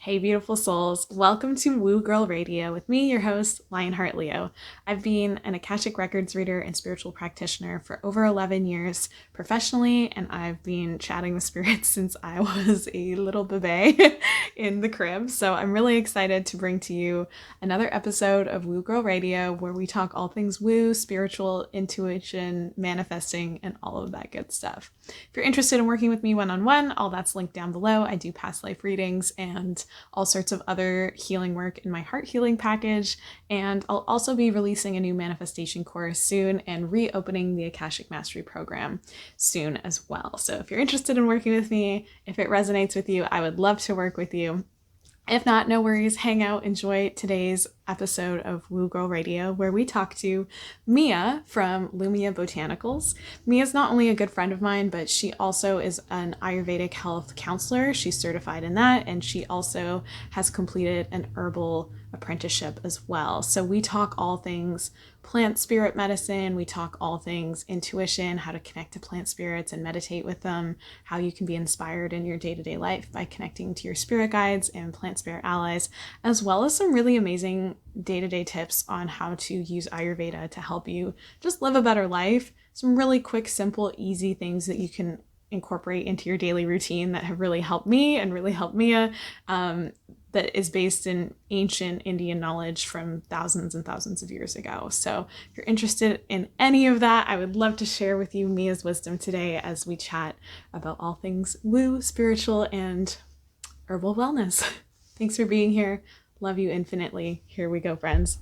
Hey, beautiful souls. Welcome to Woo Girl Radio with me, your host, Lionheart Leo. I've been an Akashic Records reader and spiritual practitioner for over 11 years professionally, and I've been chatting with spirits since I was a little bebe in the crib. So I'm really excited to bring to you another episode of Woo Girl Radio where we talk all things woo, spiritual, intuition, manifesting, and all of that good stuff. If you're interested in working with me one-on-one, all that's linked down below. I do past life readings and all sorts of other healing work in my heart healing package. And I'll also be releasing a new manifestation course soon and reopening the Akashic Mastery program soon as well. So if you're interested in working with me, if it resonates with you, I would love to work with you. If not, no worries, hang out, enjoy today's episode of Woo Girl Radio, where we talk to Mia from Lumia Botanicals. Mia's not only a good friend of mine, but she also is an Ayurvedic health counselor. She's certified in that, and she also has completed an herbal apprenticeship as well. So we talk all things plant spirit medicine, we talk all things intuition, how to connect to plant spirits and meditate with them, how you can be inspired in your day-to-day life by connecting to your spirit guides and plant spirit allies, as well as some really amazing day-to-day tips on how to use Ayurveda to help you just live a better life. Some really quick, simple, easy things that you can incorporate into your daily routine that have really helped me and really helped Mia, that is based in ancient Indian knowledge from thousands and thousands of years ago. So if you're interested in any of that, I would love to share with you Mia's wisdom today as we chat about all things woo, spiritual, and herbal wellness. Thanks for being here. Love you infinitely. Here we go, friends.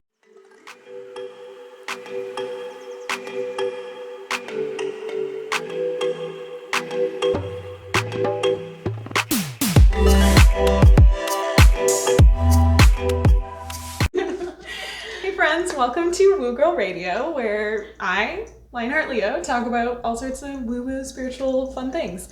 Welcome to Woo Girl Radio, where I, Lionheart Leo, talk about all sorts of woo-woo spiritual fun things.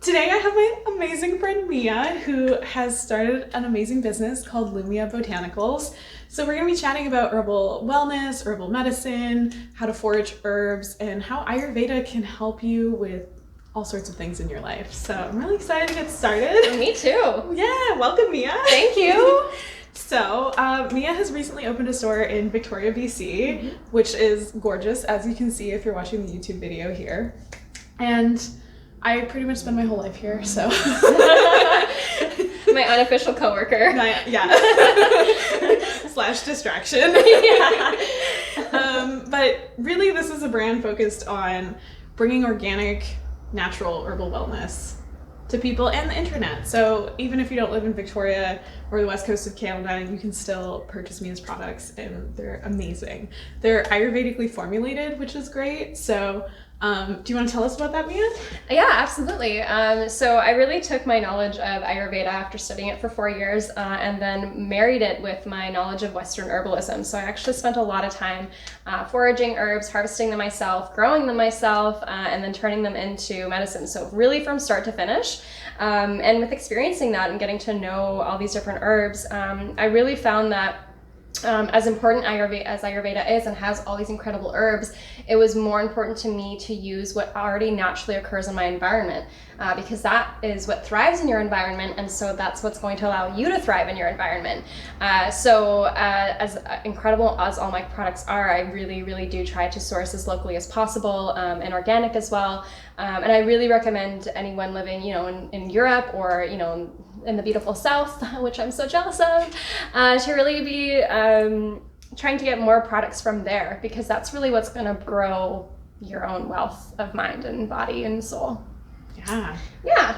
Today I have my amazing friend Mia, who has started an amazing business called Lumia Botanicals. So we're going to be chatting about herbal wellness, herbal medicine, how to forage herbs, and how Ayurveda can help you with all sorts of things in your life. So I'm really excited to get started. Me too. Yeah, welcome Mia. Thank you. So, Mia has recently opened a store in Victoria, BC, which is gorgeous, as you can see if you're watching the YouTube video here. And I pretty much spend my whole life here, so. My unofficial coworker. Yeah. / distraction. Yeah. But really, this is a brand focused on bringing organic, natural herbal wellness to people and the internet. So even if you don't live in Victoria or the west coast of Canada, you can still purchase Mia's products, and they're amazing. They're Ayurvedically formulated, which is great. So do you want to tell us about that, Mia? Yeah, absolutely. So I really took my knowledge of Ayurveda after studying it for 4 years and then married it with my knowledge of Western herbalism. So I actually spent a lot of time foraging herbs, harvesting them myself, growing them myself, and then turning them into medicine. So really from start to finish. And with experiencing that and getting to know all these different herbs, I really found that as important as Ayurveda is and has all these incredible herbs, it was more important to me to use what already naturally occurs in my environment, because that is what thrives in your environment, and so that's what's going to allow you to thrive in your environment. So as incredible as all my products are, I really, really do try to source as locally as possible, and organic as well. And I really recommend anyone living, in Europe or, in the beautiful South, which I'm so jealous of, to really be trying to get more products from there, because that's really what's going to grow your own wealth of mind and body and soul. Yeah.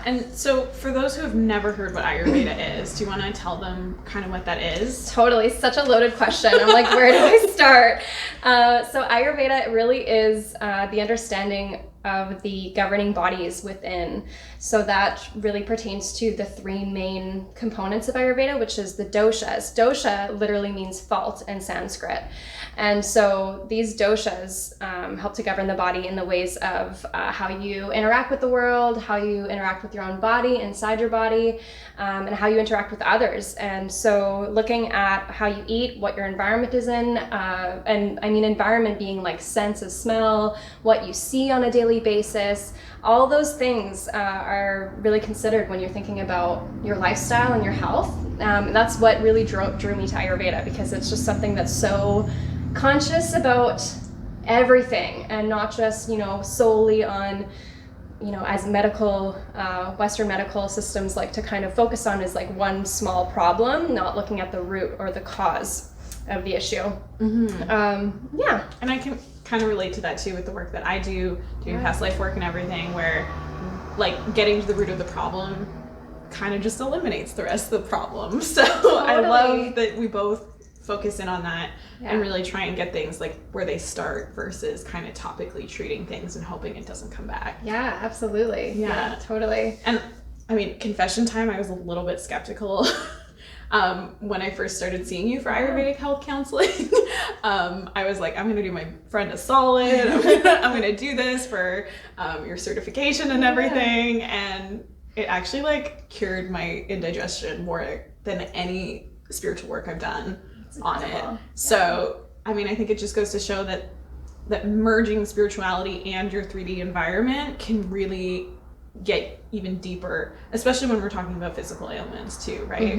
And so for those who have never heard what Ayurveda is, do you want to tell them kind of what that is? Totally. Such a loaded question. I'm like, where do I start? So Ayurveda really is the understanding of the governing bodies within. So that really pertains to the 3 main components of Ayurveda, which is the doshas. Dosha literally means fault in Sanskrit. And so these doshas help to govern the body in the ways of how you interact with the world, how you interact with your own body, inside your body, and how you interact with others. And so looking at how you eat, what your environment is in, and I mean environment being like sense of smell, what you see on a daily daily basis. All those things are really considered when you're thinking about your lifestyle and your health. That's what really drew me to Ayurveda, because it's just something that's so conscious about everything, and not just, solely on, as medical, Western medical systems like to kind of focus on, is like one small problem, not looking at the root or the cause of the issue. Yeah. And I can kind of relate to that too with the work that I do, doing past life work and everything, where like getting to the root of the problem kind of just eliminates the rest of the problem. So totally. I love that we both focus in on that and really try and get things like where they start versus kind of topically treating things and hoping it doesn't come back. Yeah, absolutely. Yeah, totally. And I mean, confession time, I was a little bit skeptical when I first started seeing you for Ayurvedic health counseling. I was like, I'm going to do my friend a solid. I'm going to do this for your certification and everything. And it actually like cured my indigestion more than any spiritual work I've done on it. So, I mean, I think it just goes to show that merging spirituality and your 3D environment can really get even deeper, especially when we're talking about physical ailments too, right?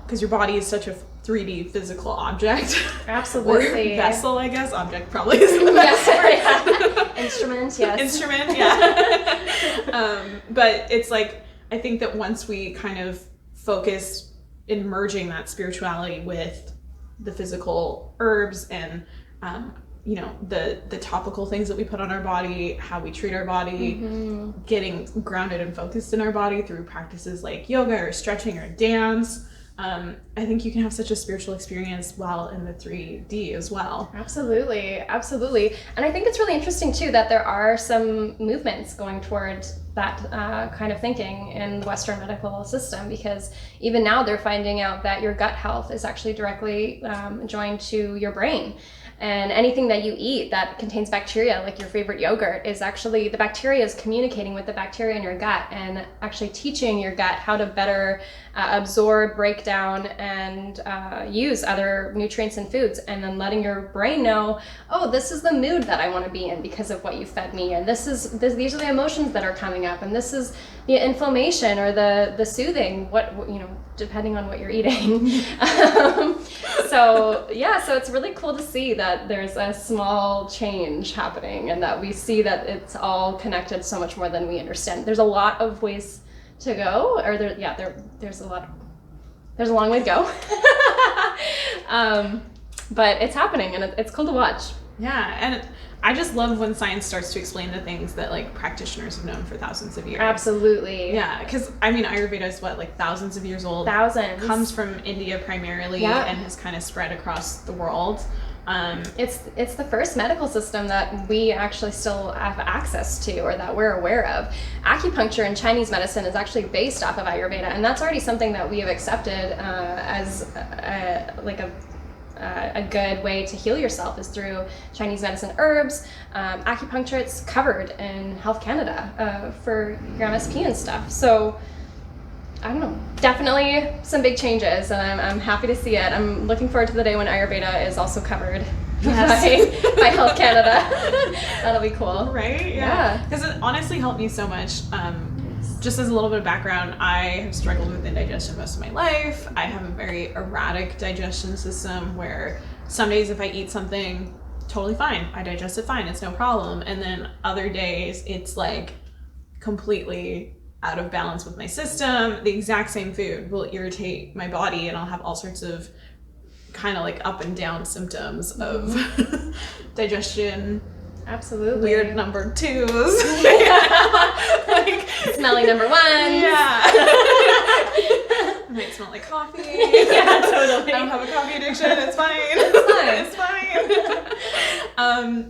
Because your body is such a 3D physical object. Absolutely. Or vessel, I guess. Object probably isn't the best word. Instrument, yes. Instrument, yeah. But it's like, I think that once we kind of focus in merging that spirituality with the physical herbs and the topical things that we put on our body, how we treat our body, getting grounded and focused in our body through practices like yoga or stretching or dance, I think you can have such a spiritual experience while in the 3D as well. Absolutely. And I think it's really interesting too that there are some movements going towards that kind of thinking in the Western medical system, because even now they're finding out that your gut health is actually directly joined to your brain. And anything that you eat that contains bacteria, like your favorite yogurt, is actually, the bacteria is communicating with the bacteria in your gut and actually teaching your gut how to better absorb, break down, and use other nutrients and foods, and then letting your brain know, oh, this is the mood that I want to be in because of what you fed me, and these are the emotions that are coming up, and this is the inflammation or the soothing, depending on what you're eating. So it's really cool to see that there's a small change happening, and that we see that it's all connected so much more than we understand. There's a lot of ways to go, or there's a long way to go. But it's happening, and it's cool to watch. Yeah, and I just love when science starts to explain the things that like practitioners have known for thousands of years. Absolutely. Yeah, because I mean, Ayurveda is like thousands of years old. Thousands. Comes from India primarily, and has kind of spread across the world. It's the first medical system that we actually still have access to, or that we're aware of. Acupuncture and Chinese medicine is actually based off of Ayurveda, and that's already something that we have accepted as a good way to heal yourself is through Chinese medicine, herbs, acupuncture. It's covered in Health Canada for your MSP and stuff. So I don't know, definitely some big changes, and I'm happy to see it. I'm looking forward to the day when Ayurveda is also covered by Health Canada. That'll be cool. Right? Yeah. Because it honestly helped me so much. Just as a little bit of background, I have struggled with indigestion most of my life. I have a very erratic digestion system where some days if I eat something, totally fine. I digest it fine. It's no problem. And then other days it's like completely out of balance with my system. The exact same food will irritate my body, and I'll have all sorts of kind of like up and down symptoms of digestion. Absolutely. Weird number twos. Like smelly number ones. Yeah. It might smell like coffee. Yeah, totally. I don't have a coffee addiction. It's fine. It's fine. It's fine.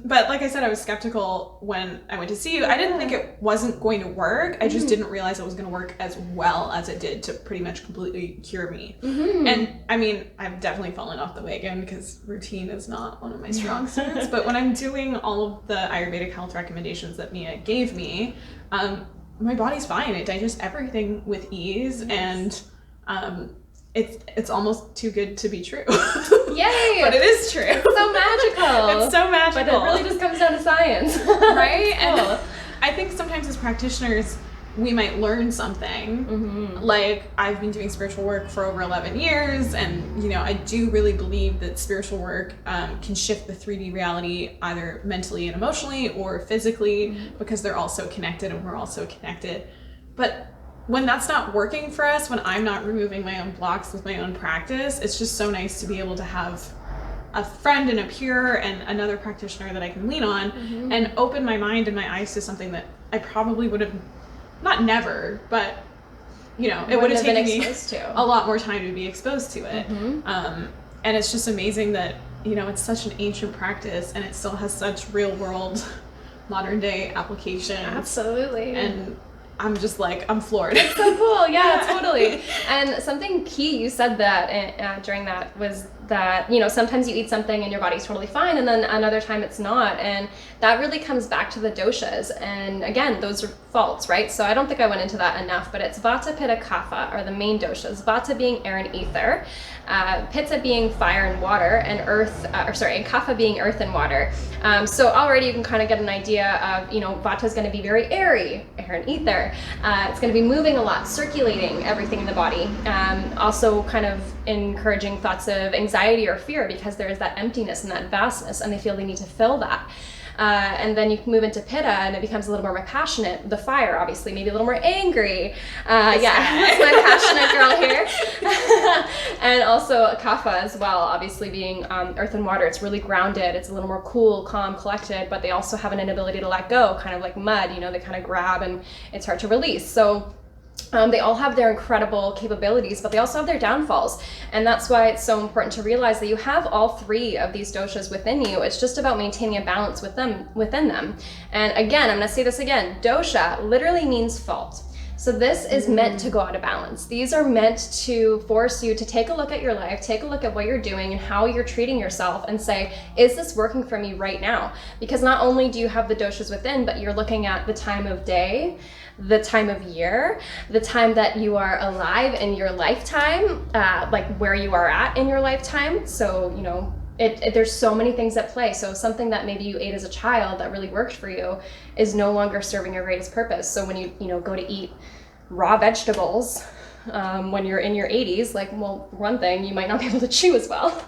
But like I said, I was skeptical when I went to see you. I didn't think it wasn't going to work. I just didn't realize it was going to work as well as it did to pretty much completely cure me. And I mean, I've definitely fallen off the wagon because routine is not one of my strong suits. But when I'm doing all of the Ayurvedic health recommendations that Mia gave me, my body's fine. It digests everything with ease, and it's almost too good to be true. Yay! But it is true. It's so magical. It's so magical. But it really just comes down to science. Right? Cool. I think sometimes as practitioners, we might learn something. Like, I've been doing spiritual work for over 11 years, and, you know, I do really believe that spiritual work can shift the 3D reality either mentally and emotionally or physically, because they're all so connected and we're all so connected. But when that's not working for us, when I'm not removing my own blocks with my own practice, it's just so nice to be able to have a friend and a peer and another practitioner that I can lean on and open my mind and my eyes to something that I probably would have not never, but, you know, it would have taken me a lot more time to be exposed to it. And it's just amazing that, you know, it's such an ancient practice and it still has such real world, modern day applications. Absolutely. And I'm just like, I'm floored. It's so cool. Yeah, totally. And something key you said that during that was that, you know, sometimes you eat something and your body's totally fine, and then another time it's not. And that really comes back to the doshas. And again, those are faults, right? So I don't think I went into that enough, but it's Vata, Pitta, Kapha are the main doshas. Vata being air and ether, Pitta being fire and water, and and Kapha being earth and water. So already you can kind of get an idea of, you know, Vata is going to be very airy, air and ether. It's going to be moving a lot, circulating everything in the body. Also kind of encouraging thoughts of anxiety or fear, because there is that emptiness and that vastness, and they feel they need to fill that. And then you can move into Pitta, and it becomes a little more passionate. The fire, obviously, maybe a little more angry. That's my passionate girl here. And also Kapha as well, obviously being earth and water. It's really grounded. It's a little more cool, calm, collected, but they also have an inability to let go, kind of like mud. You know, they kind of grab and it's hard to release. So they all have their incredible capabilities, but they also have their downfalls. And that's why it's so important to realize that you have all three of these doshas within you. It's just about maintaining a balance within them. And again, I'm going to say this again, dosha literally means fault. So this is meant to go out of balance. These are meant to force you to take a look at your life, take a look at what you're doing and how you're treating yourself, and say, is this working for me right now? Because not only do you have the doshas within, but you're looking at the time of day, the time of year, the time that you are alive in your lifetime, like where you are at in your lifetime. So, you know, there's so many things at play. So something that maybe you ate as a child that really worked for you is no longer serving your greatest purpose. So when you go to eat raw vegetables when you're in your 80s, like, well, one thing, you might not be able to chew as well.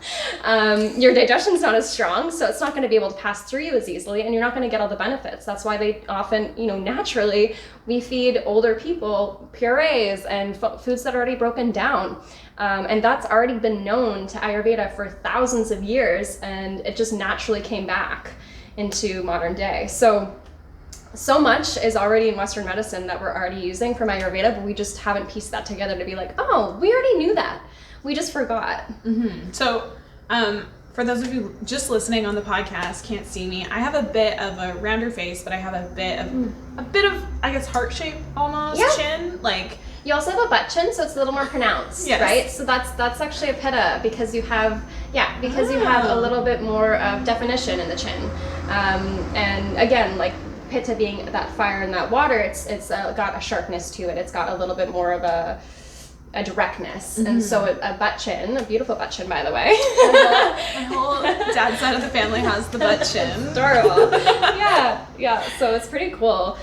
Your digestion's not as strong, so it's not going to be able to pass through you as easily, and you're not going to get all the benefits. That's why they often, naturally, we feed older people purees and foods that are already broken down. And that's already been known to Ayurveda for thousands of years, and it just naturally came back into modern day. So much is already in Western medicine that we're already using from Ayurveda, but we just haven't pieced that together to be like, oh, we already knew that. We just forgot. So, for those of you just listening on the podcast, can't see me, I have a bit of a rounder face, but I have a bit of, I guess, heart shape almost, chin, like. You also have a butt chin, so it's a little more pronounced, right? So that's actually a pitta, because you have a little bit more of definition in the chin. And again, like pitta being that fire and that water, it's got a sharpness to it. It's got a little bit more of a directness. And so a butt chin, a beautiful butt chin, by the way. My whole dad's side of the family has the butt chin. Adorable. Yeah. So it's pretty cool.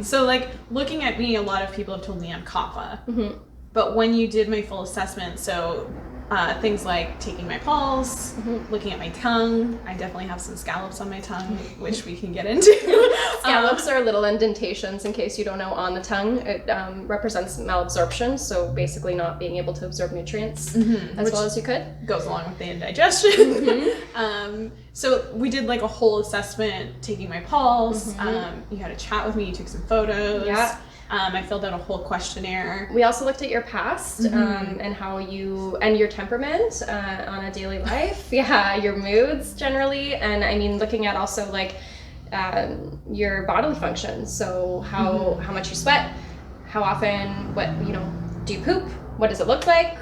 So like looking at me, a lot of people have told me I'm kapha. But when you did my full assessment, so things like taking my pulse, looking at my tongue, I definitely have some scallops on my tongue, which we can get into. Scallops are little indentations, in case you don't know, on the tongue. It represents malabsorption, so basically not being able to absorb nutrients as well as you could. Goes along with the indigestion. So we did like a whole assessment, taking my pulse. You had a chat with me, you took some photos. Yeah. I filled out a whole questionnaire. We also looked at your past and how and your temperament on a daily life. Your moods generally. And I mean, looking at also like your bodily functions. So how much you sweat, how often, do you poop? What does it look like?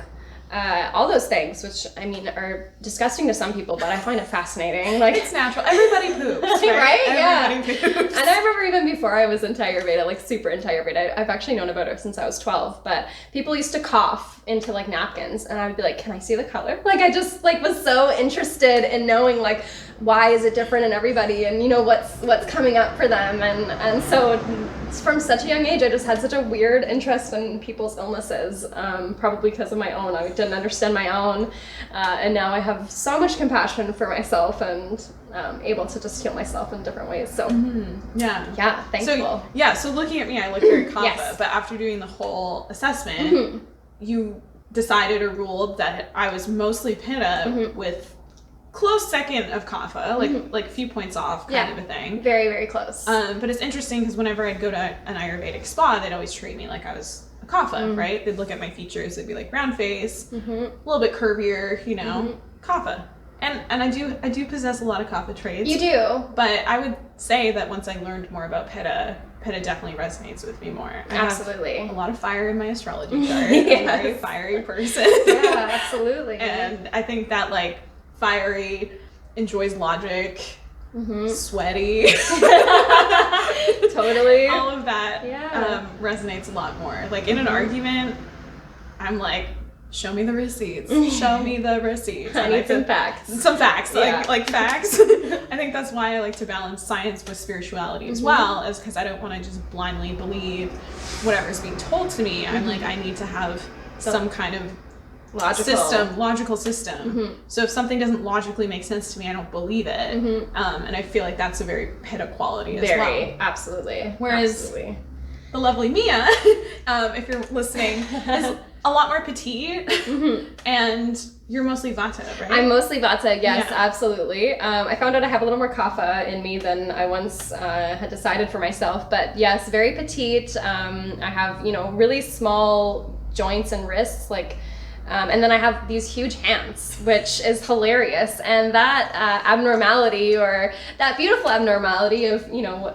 All those things, which I mean are disgusting to some people, but I find it fascinating. Like, it's natural. Everybody poops, right? Everybody poops. And I remember even before I was into Ayurveda, like super into Ayurveda, I've actually known about it since I was 12, but people used to cough into like napkins, and I would be like, can I see the color? Like I just like was so interested in knowing like why is it different in everybody, and you know what's coming up for them, and so from such a young age I just had such a weird interest in people's illnesses, probably because of my own. I didn't understand my own, and now I have so much compassion for myself and able to just heal myself in different ways. So yeah, thankful. So looking at me, I look very kapha, Yes. but after doing the whole assessment, you decided or ruled that I was mostly pitta with close second of kapha, like a few points off kind of a thing. Very, very close. But it's interesting because whenever I'd go to an Ayurvedic spa, they'd always treat me like I was a kapha, right? They'd look at my features, they'd be like round face, a little bit curvier, you know, kapha. And I do possess a lot of kapha traits. You do. But I would say that once I learned more about pitta definitely resonates with me more. I Absolutely. have a lot of fire in my astrology chart. I'm a very fiery person. Yeah, absolutely. And I think that like fiery, enjoys logic, sweaty. Totally. All of that resonates a lot more. Like in an argument, I'm like, show me the receipts. Show me the receipts. I need some facts. Some facts, like facts. I think that's why I like to balance science with spirituality as well, is because I don't want to just blindly believe whatever's being told to me. I'm like, I need to have some kind of logical system. So if something doesn't logically make sense to me, I don't believe it. And I feel like that's a very pitta quality as well. Absolutely. Whereas the lovely Mia, if you're listening, is a lot more petite, and you're mostly vata, right? I'm mostly vata, yes, absolutely. I found out I have a little more kapha in me than I once had decided for myself, but yes, very petite. I have, really small joints and wrists, and then I have these huge hands, which is hilarious. And that abnormality, or that beautiful abnormality of,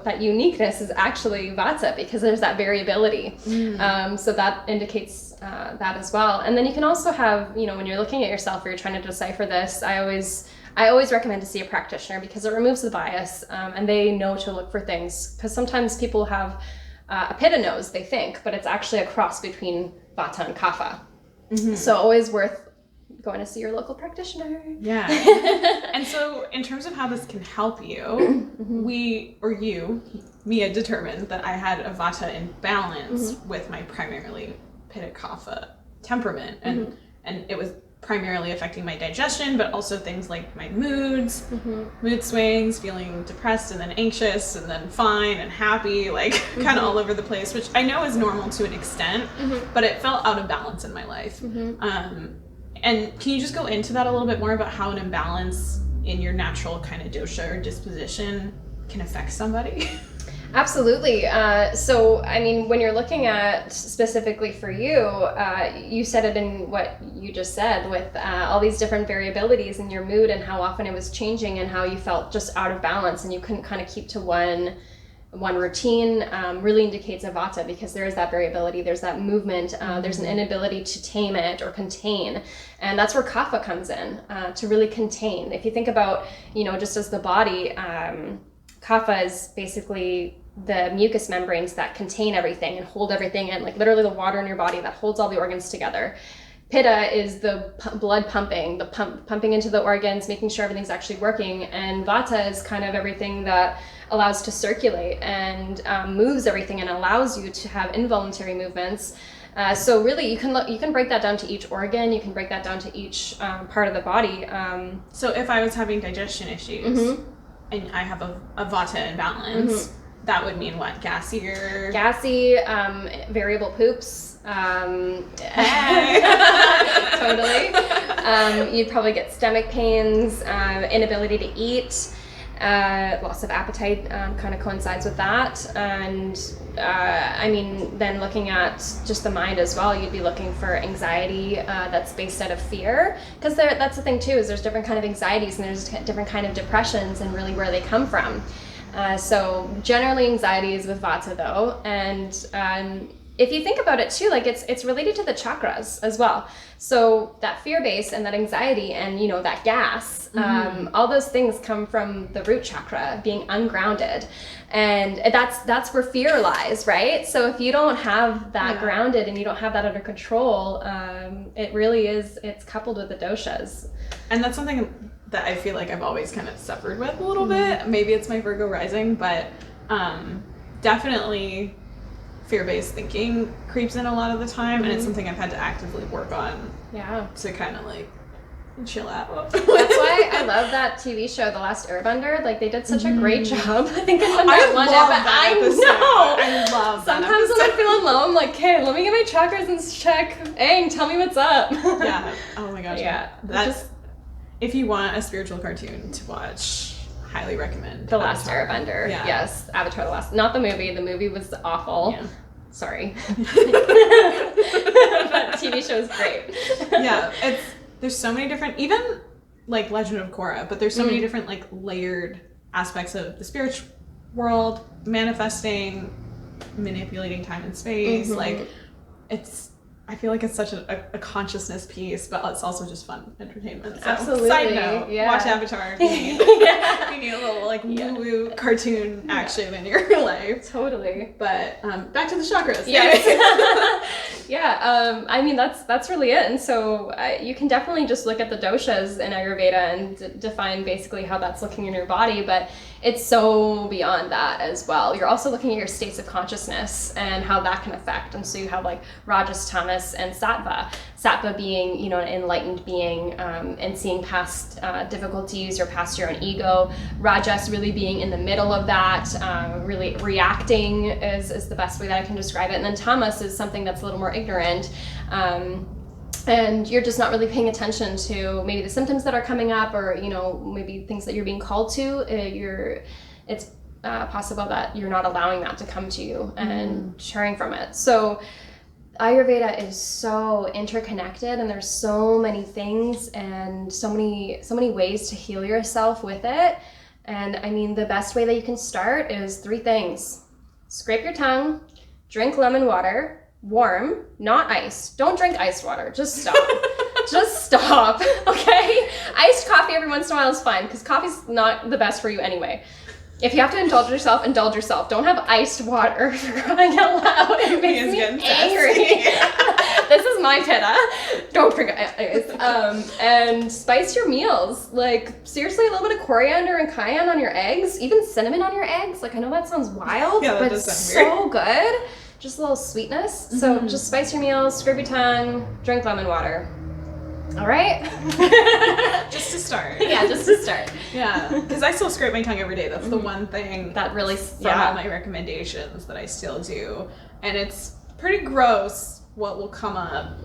that uniqueness is actually vata, because there's that variability. So that indicates that as well. And then you can also have, when you're looking at yourself or you're trying to decipher this, I always recommend to see a practitioner, because it removes the bias, and they know to look for things. Because sometimes people have a pitta nose, they think, but it's actually a cross between vata and kapha. So always worth going to see your local practitioner. Yeah. And so in terms of how this can help you, Mia, determined that I had a vata imbalance with my primarily pitta kapha temperament. And it was primarily affecting my digestion, but also things like my moods, mood swings, feeling depressed and then anxious and then fine and happy, kind of all over the place, which I know is normal to an extent, but it felt out of balance in my life. And can you just go into that a little bit more about how an imbalance in your natural kind of dosha or disposition can affect somebody? Absolutely. So, I mean, when you're looking at specifically for you, you said it in what you just said with all these different variabilities in your mood and how often it was changing and how you felt just out of balance and you couldn't kind of keep to one routine, really indicates a vata, because there is that variability, there's that movement, there's an inability to tame it or contain. And that's where kapha comes in, to really contain. If you think about, just as the body, kapha is basically the mucous membranes that contain everything and hold everything in, like literally the water in your body that holds all the organs together. Pitta is the blood pumping, the pumping into the organs, making sure everything's actually working. And vata is kind of everything that allows to circulate and moves everything and allows you to have involuntary movements. So really, you can break that down to each organ. You can break that down to each part of the body. So if I was having digestion issues and I have a vata imbalance, that would mean what? Gassy, variable poops. Totally. You'd probably get stomach pains, inability to eat, loss of appetite kind of coincides with that. And then looking at just the mind as well, you'd be looking for anxiety that's based out of fear, because that's the thing too, is there's different kind of anxieties and there's different kind of depressions and really where they come from. So generally anxiety is with vata though, and if you think about it too, like it's related to the chakras as well. So that fear base and that anxiety and, you know, that gas, all those things come from the root chakra being ungrounded. And that's where fear lies, right? So if you don't have that grounded and you don't have that under control, it really is, it's coupled with the doshas. And that's something that I feel like I've always kind of suffered with a little bit. Maybe it's my Virgo rising, but definitely fear-based thinking creeps in a lot of the time, and it's something I've had to actively work on to kind of like chill out. That's why I love that TV show, The Last Airbender. Like, they did such a great job. I think it's I love sometimes when I'm feeling low, I'm like, okay, let me get my chakras and check. Aang, tell me what's up. Yeah. Oh my gosh. Yeah. That's if you want a spiritual cartoon to watch, highly recommend The Last Airbender. Yeah. Yes, Avatar: The Last. Not the movie. The movie was awful. Yeah. Sorry. But TV show is great. Yeah, there's so many different, even like Legend of Korra, but there's so many different like layered aspects of the spiritual world, manifesting, manipulating time and space. Like I feel like it's such a consciousness piece, but it's also just fun entertainment. So, absolutely. Side note, watch Avatar if you need, if you need a little like woo-woo cartoon action in your life. Totally. But back to the chakras. Yes. I mean, that's really it. And so you can definitely just look at the doshas in Ayurveda and define basically how that's looking in your body, but it's so beyond that as well. You're also looking at your states of consciousness and how that can affect. And so you have like Rajas, Tamas, and Sattva. Sattva being, you know, an enlightened being and seeing past difficulties or past your own ego. Rajas really being in the middle of that, really reacting is the best way that I can describe it. And then Tamas is something that's a little more ignorant. And you're just not really paying attention to maybe the symptoms that are coming up, or, you know, maybe things that you're being called to. It's possible that you're not allowing that to come to you and sharing from it. So Ayurveda is so interconnected, and there's so many things and so many ways to heal yourself with it. And I mean, the best way that you can start is 3 things. Scrape your tongue, drink lemon water, warm, not ice. Don't drink iced water. Just stop. Just stop, okay? Iced coffee every once in a while is fine, because coffee's not the best for you anyway. If you have to indulge yourself, indulge yourself. Don't have iced water for crying out loud. It makes me angry. This is my pitta. Don't drink it. And spice your meals. Like, seriously, a little bit of coriander and cayenne on your eggs, even cinnamon on your eggs. Like, I know that sounds wild, but it's so good. Just a little sweetness. So just spice your meals, scrub your tongue, drink lemon water. All right? Just to start. Yeah, just to start. Yeah, because I still scrape my tongue every day. That's the one thing that really, from all my recommendations that I still do. And it's pretty gross what will come up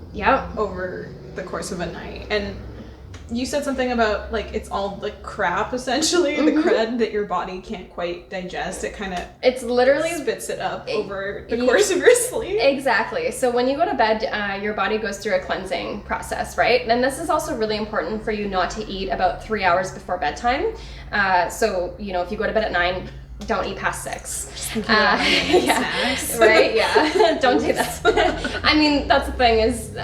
over the course of a night. And you said something about, like, it's all the crap, essentially, the crud that your body can't quite digest. It kind of... It's literally... spits it up over the course of your sleep. Exactly. So when you go to bed, your body goes through a cleansing process, right? And this is also really important for you not to eat about 3 hours before bedtime. So, you know, if you go to bed at 9... don't eat past 6. Snacks. Right? Yeah. Don't do that. I mean, that's the thing is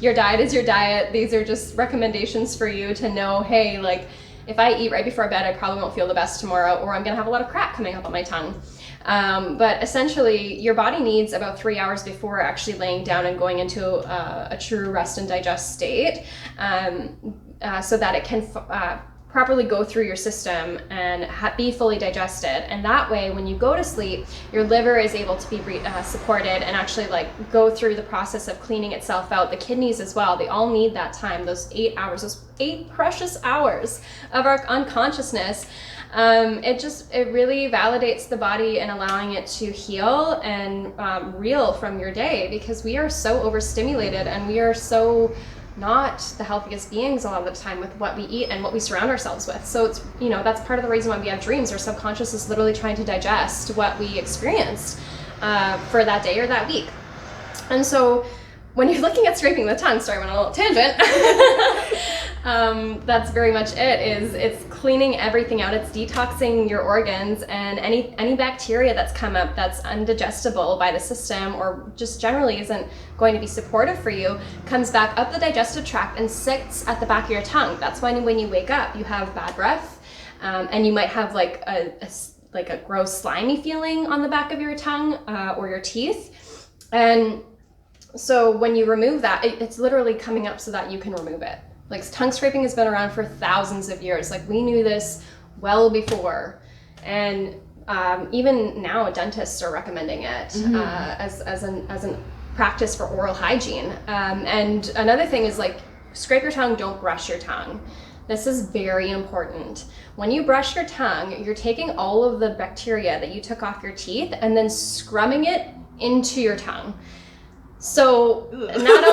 your diet is your diet. These are just recommendations for you to know, hey, like, if I eat right before bed, I probably won't feel the best tomorrow, or I'm going to have a lot of crap coming up on my tongue. But essentially, your body needs about 3 hours before actually laying down and going into a true rest and digest state, so that it can properly go through your system and be fully digested. And that way, when you go to sleep, your liver is able to be supported and actually like go through the process of cleaning itself out. The kidneys as well, they all need that time, those 8 hours, those 8 precious hours of our unconsciousness. It really validates the body and allowing it to heal and reel from your day, because we are so overstimulated and we are so not the healthiest beings a lot of the time with what we eat and what we surround ourselves with. So it's, you know, that's part of the reason why we have dreams. Our subconscious is literally trying to digest what we experienced for that day or that week. And so when you're looking at scraping the tongue, sorry, I went on a little tangent. That's very much it. It's cleaning everything out. It's detoxing your organs, and any bacteria that's come up that's undigestible by the system or just generally isn't going to be supportive for you comes back up the digestive tract and sits at the back of your tongue. That's why when you wake up, you have bad breath, and you might have like a gross slimy feeling on the back of your tongue or your teeth. And so when you remove that, it's literally coming up so that you can remove it. Like, tongue scraping has been around for thousands of years. Like, we knew this well before. And even now dentists are recommending it as an practice for oral hygiene. And another thing is, like, scrape your tongue, don't brush your tongue. This is very important. When you brush your tongue, you're taking all of the bacteria that you took off your teeth and then scrubbing it into your tongue. So not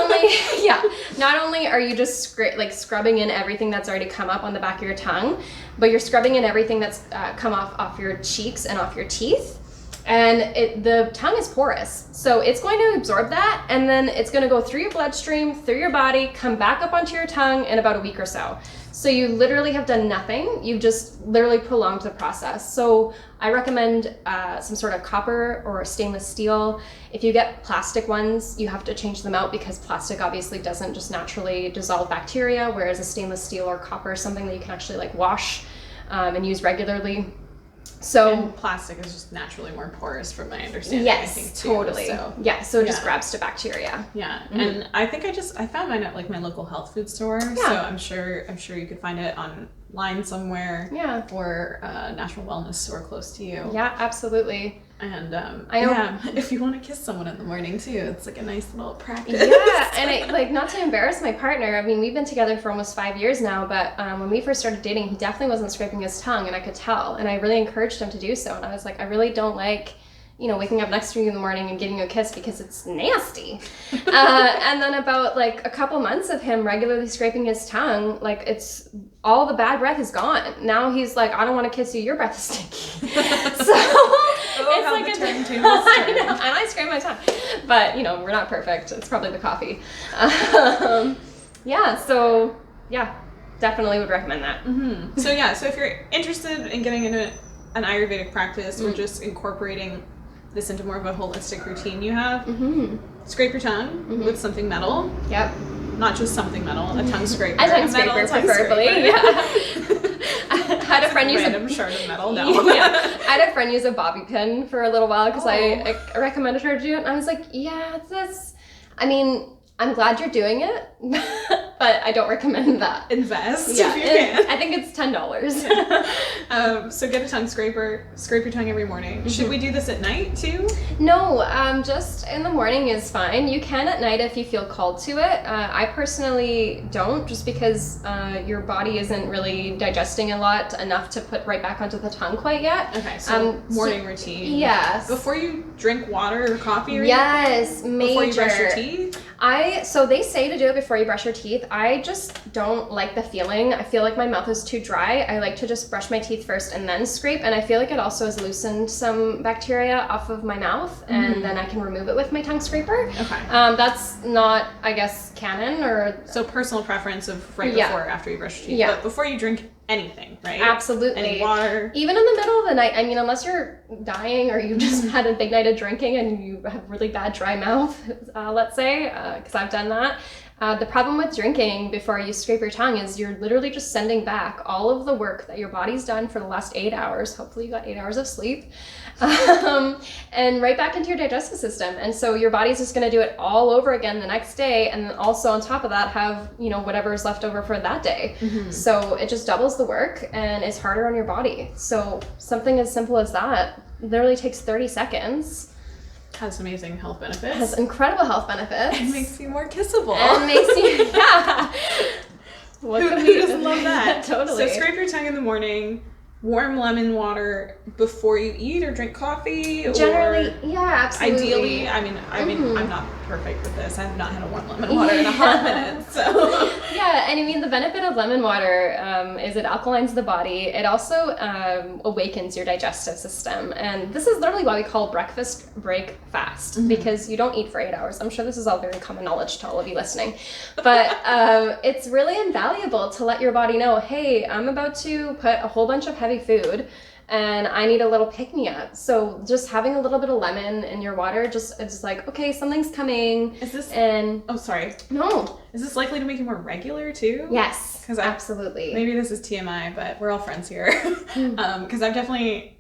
only are you just scrubbing in everything that's already come up on the back of your tongue, but you're scrubbing in everything that's come off your cheeks and off your teeth. And the tongue is porous, so it's going to absorb that, and then it's going to go through your bloodstream, through your body, come back up onto your tongue in about a week or so. So you literally have done nothing. You've just literally prolonged the process. So I recommend some sort of copper or stainless steel. If you get plastic ones, you have to change them out because plastic obviously doesn't just naturally dissolve bacteria, whereas a stainless steel or copper is something that you can actually like wash and use regularly. So and plastic is just naturally more porous, from my understanding. Yes, I think, too, totally. So it just grabs to bacteria. Yeah, and I think I found mine at like my local health food store. Yeah. So I'm sure you could find it online somewhere. Yeah. Or a natural wellness store close to you. Yeah, absolutely. And I know if you want to kiss someone in the morning too, it's like a nice little practice. Yeah, and not to embarrass my partner, I mean, we've been together for almost 5 years now, but when we first started dating, he definitely wasn't scraping his tongue, and I could tell, and I really encouraged him to do so, and I was like, I really don't like, waking up next to you in the morning and giving you a kiss because it's nasty. And then about like a couple months of him regularly scraping his tongue, like it's all the bad breath is gone. Now he's like, I don't want to kiss you, your breath is stinky. So it's like I know, and I scrape my tongue, but we're not perfect. It's probably the coffee. Definitely would recommend that. Mm-hmm. So if you're interested in getting into an Ayurvedic practice or just incorporating this into more of a holistic routine you have, scrape your tongue with something metal. Yep. Not just something metal, a tongue scraper. A tongue scraper, preferably. Yeah. I had a friend use random shard of metal. No. I had a friend use a bobby pin for a little while because I recommended her to do it, and I was like, I'm glad you're doing it, but I don't recommend that. Invest if you can. I think it's $10. So get a tongue scraper, scrape your tongue every morning. Should we do this at night too? No, just in the morning is fine. You can at night if you feel called to it. I personally don't, just because your body isn't really digesting enough to put right back onto the tongue quite yet. Okay, so morning routine. Yes. Before you drink water or coffee or yes, anything? Major. Before you brush your teeth? So they say to do it before you brush your teeth. I just don't like the feeling. I feel like my mouth is too dry. I like to just brush my teeth first and then scrape, and I feel like it also has loosened some bacteria off of my mouth, and then I can remove it with my tongue scraper. Okay. That's not, I guess, canon or... So personal preference of before or after you brush your teeth. Yeah. But before you drink anything, right? Absolutely. Any water. Even in the middle of the night. I mean, unless you're dying or you just had a big night of drinking and you have really bad dry mouth, let's say, because I've done that. The problem with drinking before you scrape your tongue is you're literally just sending back all of the work that your body's done for the last 8 hours. Hopefully you got 8 hours of sleep. And right back into your digestive system. And so your body's just going to do it all over again the next day. And then also on top of that have, whatever is left over for that day. So it just doubles the work and is harder on your body. So something as simple as that literally takes 30 seconds. Has amazing health benefits. Has incredible health benefits. And makes you more kissable. And makes you, yeah. Who doesn't love that? Totally. So scrape your tongue in the morning, warm lemon water before you eat or drink coffee. Generally, yeah, absolutely. Ideally, I mean, I'm not perfect with this. I have not had a warm lemon water in a hot minute, so. Yeah, and I mean, the benefit of lemon water is it alkalines the body. It also awakens your digestive system. And this is literally why we call breakfast break fast, because you don't eat for 8 hours. I'm sure this is all very common knowledge to all of you listening. But it's really invaluable to let your body know, hey, I'm about to put a whole bunch of heavy food and I need a little pick-me-up. So just having a little bit of lemon in your water, it's like, okay, something's coming. Is this... And Oh, sorry. No. Is this likely to make it more regular too? Yes, absolutely. Maybe this is TMI, but we're all friends here. Because I've definitely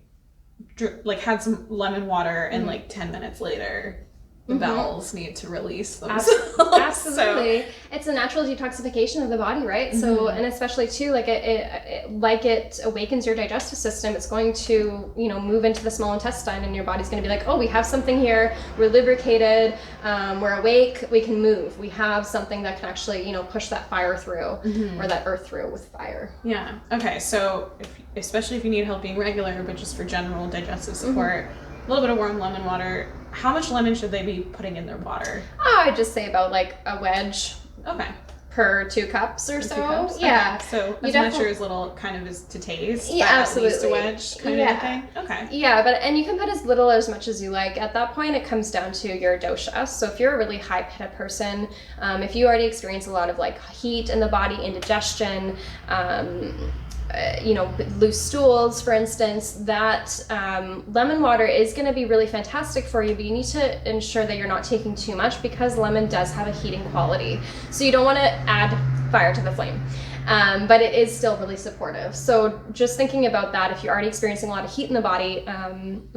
had some lemon water and 10 minutes later, the bowels need to release themselves. Absolutely. It's a natural detoxification of the body, right? So, and especially too, it awakens your digestive system. It's going to, move into the small intestine, and your body's going to be like, oh, we have something here. We're lubricated. We're awake. We can move. We have something that can actually, push that fire through or that earth through with fire. Yeah. Okay. So especially if you need help being regular, but just for general digestive support, a little bit of warm lemon water. How much lemon should they be putting in their water? I'd just say about a wedge. Okay. Per 2 cups or so. 2 cups? Yeah. Okay. So as much or as little kind of as to taste. Yeah, absolutely. At least a wedge kind of thing. Okay. Yeah, and you can put as little or as much as you like. At that point, it comes down to your dosha. So if you're a really high pitta person, if you already experience a lot of heat in the body, indigestion, loose stools, for instance, that lemon water is going to be really fantastic for you, but you need to ensure that you're not taking too much, because lemon does have a heating quality. So you don't want to add fire to the flame. But it is still really supportive. So just thinking about that, if you're already experiencing a lot of heat in the body,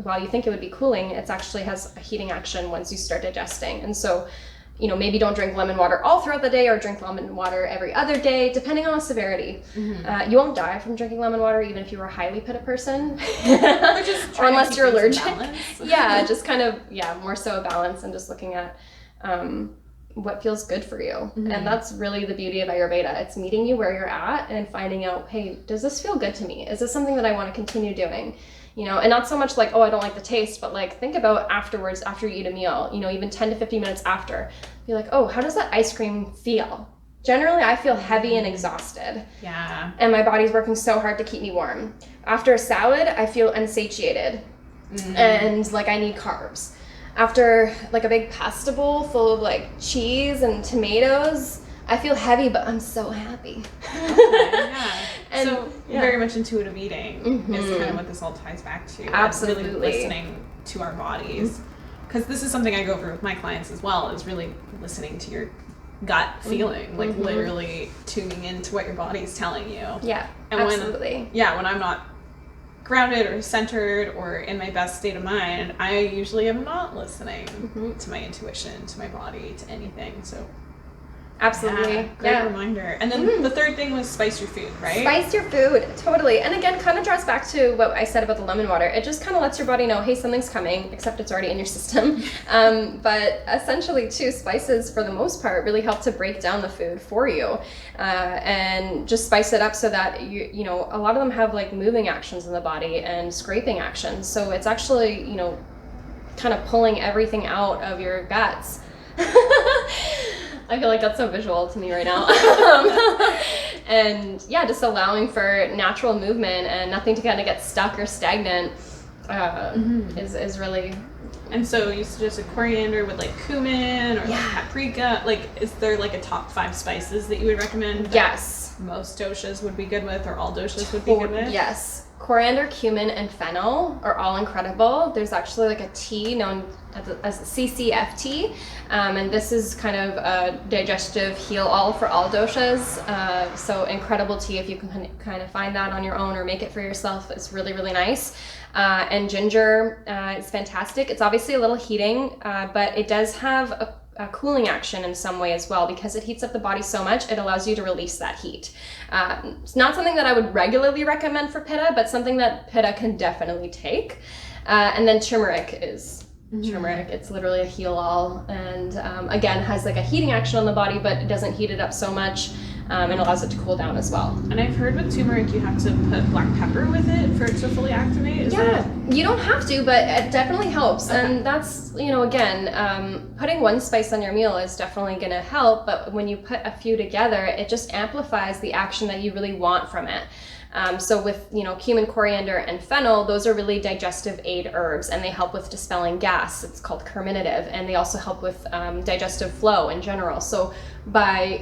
while you think it would be cooling, it actually has a heating action once you start digesting. And so maybe don't drink lemon water all throughout the day, or drink lemon water every other day, depending on the severity. You won't die from drinking lemon water, even if you were a highly pitta person. Or unless you're allergic. Yeah, just kind of, more so a balance, and just looking at what feels good for you. And that's really the beauty of Ayurveda. It's meeting you where you're at and finding out, hey, does this feel good to me? Is this something that I want to continue doing? And not so much oh, I don't like the taste, but think about afterwards, after you eat a meal, even 10 to 15 minutes after, be like, oh, how does that ice cream feel? Generally, I feel heavy and exhausted. Yeah. And my body's working so hard to keep me warm. After a salad, I feel unsatiated and I need carbs. After a big pasta bowl full of cheese and tomatoes, I feel heavy, but I'm so happy. Okay, so very much intuitive eating is kind of what this all ties back to. Absolutely. Really listening to our bodies. Because this is something I go over with my clients as well, is really listening to your gut feeling, literally tuning into what your body's telling you. Yeah, and absolutely. When I'm not grounded or centered or in my best state of mind, I usually am not listening to my intuition, to my body, to anything. So absolutely. Great reminder. And then the third thing was spice your food, right? Spice your food, totally. And again, kind of draws back to what I said about the lemon water. It just kind of lets your body know, hey, something's coming, except it's already in your system. But essentially, too, spices, for the most part, really help to break down the food for you. And just spice it up so that, a lot of them have moving actions in the body and scraping actions. So it's actually, kind of pulling everything out of your guts. I feel like that's so visual to me right now. And just allowing for natural movement and nothing to kind of get stuck or stagnant is really... And so you suggested coriander with cumin or paprika. Is there a top 5 spices that you would recommend? Yes. Most doshas would be good with, or all doshas would be good with? Yes. Coriander, cumin, and fennel are all incredible. There's actually a tea known as CCFT, and this is kind of a digestive heal-all for all doshas. So incredible tea. If you can kind of find that on your own or make it for yourself, it's really, really nice. And ginger is fantastic. It's obviously a little heating, but it does have a cooling action in some way as well, because it heats up the body so much, it allows you to release that heat. It's not something that I would regularly recommend for pitta, but something that pitta can definitely take. And then turmeric is turmeric. It's literally a heal-all, and again, has a heating action on the body, but it doesn't heat it up so much. and allows it to cool down as well. And I've heard with turmeric you have to put black pepper with it for it to fully activate. You don't have to, but it definitely helps. Okay. And that's, again, putting one spice on your meal is definitely going to help, but when you put a few together, it just amplifies the action that you really want from it. So with, cumin, coriander, and fennel, those are really digestive aid herbs, and they help with dispelling gas. It's called carminative, and they also help with digestive flow in general. So by,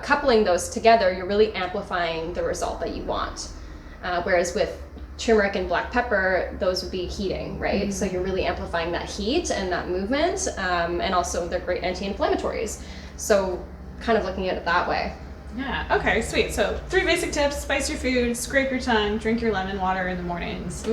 coupling those together, you're really amplifying the result that you want. Whereas with turmeric and black pepper, those would be heating, right? Mm-hmm. So you're really amplifying that heat and that movement, and also they're great anti-inflammatories. So kind of looking at it that way. Yeah, okay, sweet. So 3 basic tips: spice your food, scrape your tongue, drink your lemon water in the mornings,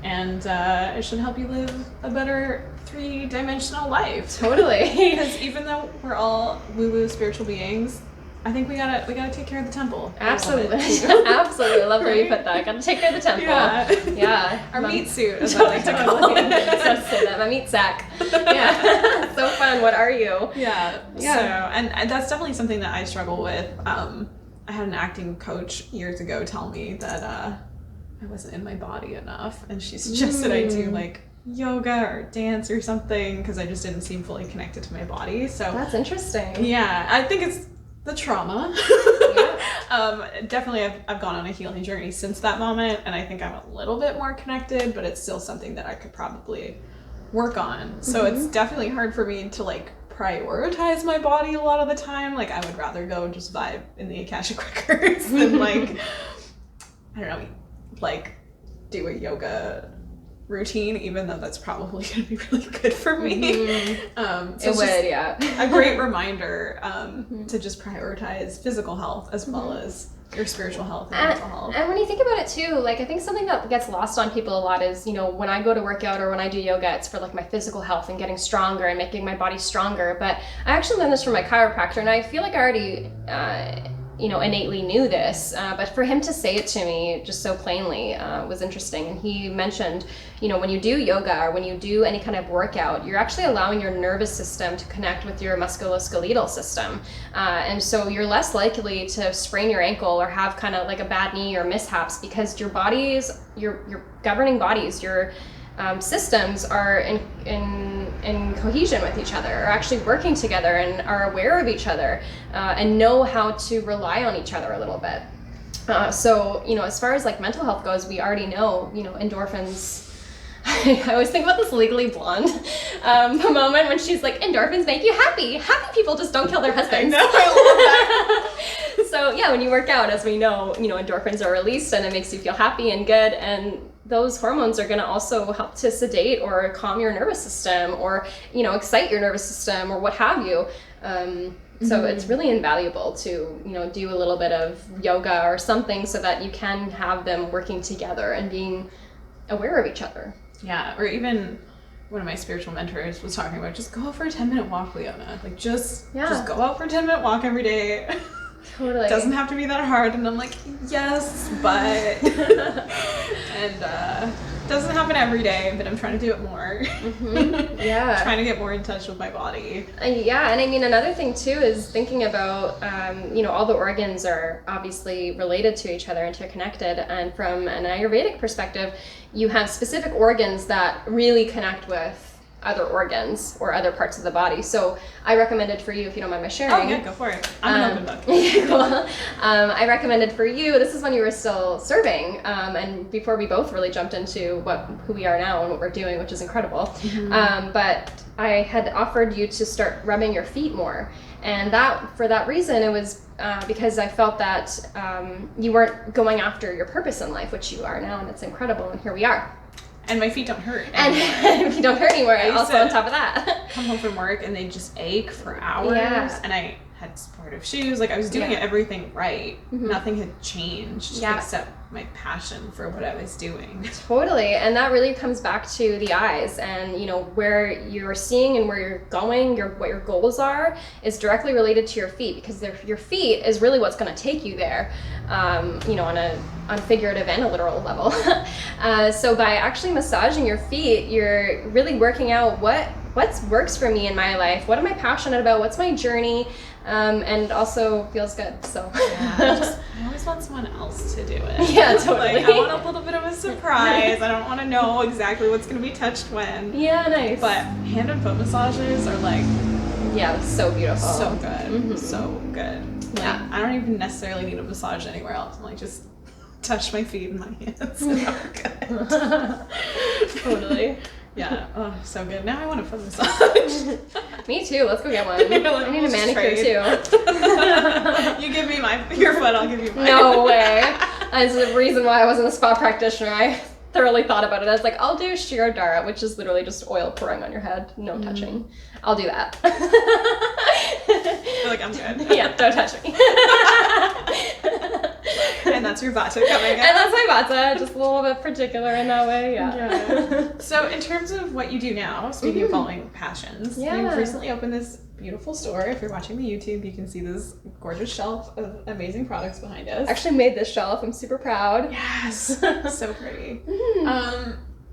and it should help you live a better 3-dimensional life. Totally. Because even though we're all woo-woo spiritual beings, I think we gotta take care of the temple. Absolutely. Absolutely. I love where you put that. I gotta take care of the temple. Yeah. Our meat suit, as I like to call it. So say that. My meat sack. Yeah. So fun. What are you? Yeah. So, and that's definitely something that I struggle with. I had an acting coach years ago tell me that I wasn't in my body enough, and she suggested I do like yoga or dance or something because I just didn't seem fully connected to my body. So that's interesting. Yeah, I think it's the trauma. Definitely I've gone on a healing journey since that moment, and I think I'm a little bit more connected, but it's still something that I could probably work on. So it's definitely hard for me to like prioritize my body a lot of the time. Like I would rather go and just vibe in the Akashic Records than like, I don't know, like do a yoga routine, even though that's probably going to be really good for me. So it would, a great reminder to just prioritize physical health as well as your spiritual health and mental health. And when you think about it too, like I think something that gets lost on people a lot is, when I go to work out or when I do yoga, it's for like my physical health and getting stronger and making my body stronger. But I actually learned this from my chiropractor, and I feel like I already innately knew this, but for him to say it to me just so plainly was interesting. And he mentioned, when you do yoga or when you do any kind of workout, you're actually allowing your nervous system to connect with your musculoskeletal system. And so you're less likely to sprain your ankle or have kind of like a bad knee or mishaps, because your bodies, your governing bodies, your systems are in cohesion with each other, are actually working together and are aware of each other, and know how to rely on each other a little bit. So, as far as like mental health goes, we already know, endorphins. I always think about this Legally Blonde moment when she's like, endorphins make you happy. Happy people just don't kill their husbands. I know, I love that. So yeah, when you work out, as we know, endorphins are released and it makes you feel happy and good, and those hormones are going to also help to sedate or calm your nervous system, or excite your nervous system, or what have you. So it's really invaluable to do a little bit of yoga or something so that you can have them working together and being aware of each other. Yeah, or even one of my spiritual mentors was talking about just go for a 10-minute walk, Leona. Like just go out for a 10-minute walk every day. Totally. Doesn't have to be that hard. And I'm like, yes, but and doesn't happen every day, but I'm trying to do it more. Yeah. Trying to get more in touch with my body. Yeah, and I mean, another thing too is thinking about, all the organs are obviously related to each other, interconnected, and from an Ayurvedic perspective, you have specific organs that really connect with other organs or other parts of the body. So I recommended for you, if you don't mind my sharing. Oh yeah, go for it. I'm an open book. Cool. I recommended for you, this is when you were still serving, and before we both really jumped into who we are now and what we're doing, which is incredible. But I had offered you to start rubbing your feet more. And for that reason, it was because I felt that you weren't going after your purpose in life, which you are now, and it's incredible, and here we are. And my feet don't hurt anymore. And you don't hurt anymore, also on top of that. Come home from work and they just ache for hours, and I had supportive shoes. Like I was doing everything right. Nothing had changed except my passion for what I was doing. Totally. And that really comes back to the eyes, and where you're seeing and where you're going, what your goals are is directly related to your feet, because your feet is really what's going to take you there, on a figurative and a literal level. So by actually massaging your feet, you're really working out what works for me in my life. What am I passionate about? What's my journey? and also feels good. So yeah, I always want someone else to do it. Yeah, totally. Like, I want a little bit of a surprise. I don't want to know exactly what's going to be touched when. Yeah, nice. But hand and foot massages are like, yeah, so beautiful. So good. So good. Yeah. I don't even necessarily need a massage anywhere else. I'm like, just touch my feet and my hands. Good. Totally. Yeah. Oh, so good. Now I want a foot massage. Me too. Let's go get one. I need a manicure too. You give me your foot, I'll give you mine. No way. That's the reason why I wasn't a spa practitioner. I thoroughly thought about it. I was like, I'll do Shirodara, which is literally just oil pouring on your head, no touching. I'll do that. You're like, I'm good. Yeah, don't touch me. And that's your Vata coming in. And that's my Vata, just a little bit particular in that way, yeah. So in terms of what you do now, speaking of following passions, you've recently opened this beautiful store. If you're watching the YouTube, you can see this gorgeous shelf of amazing products behind us. Actually made this shelf. I'm super proud. Yes. So pretty.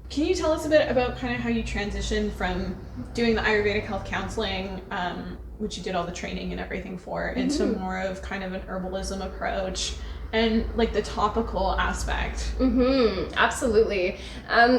Can you tell us a bit about kind of how you transitioned from doing the Ayurvedic health counseling, which you did all the training and everything for, into more of kind of an herbalism approach and like the topical aspect? Absolutely.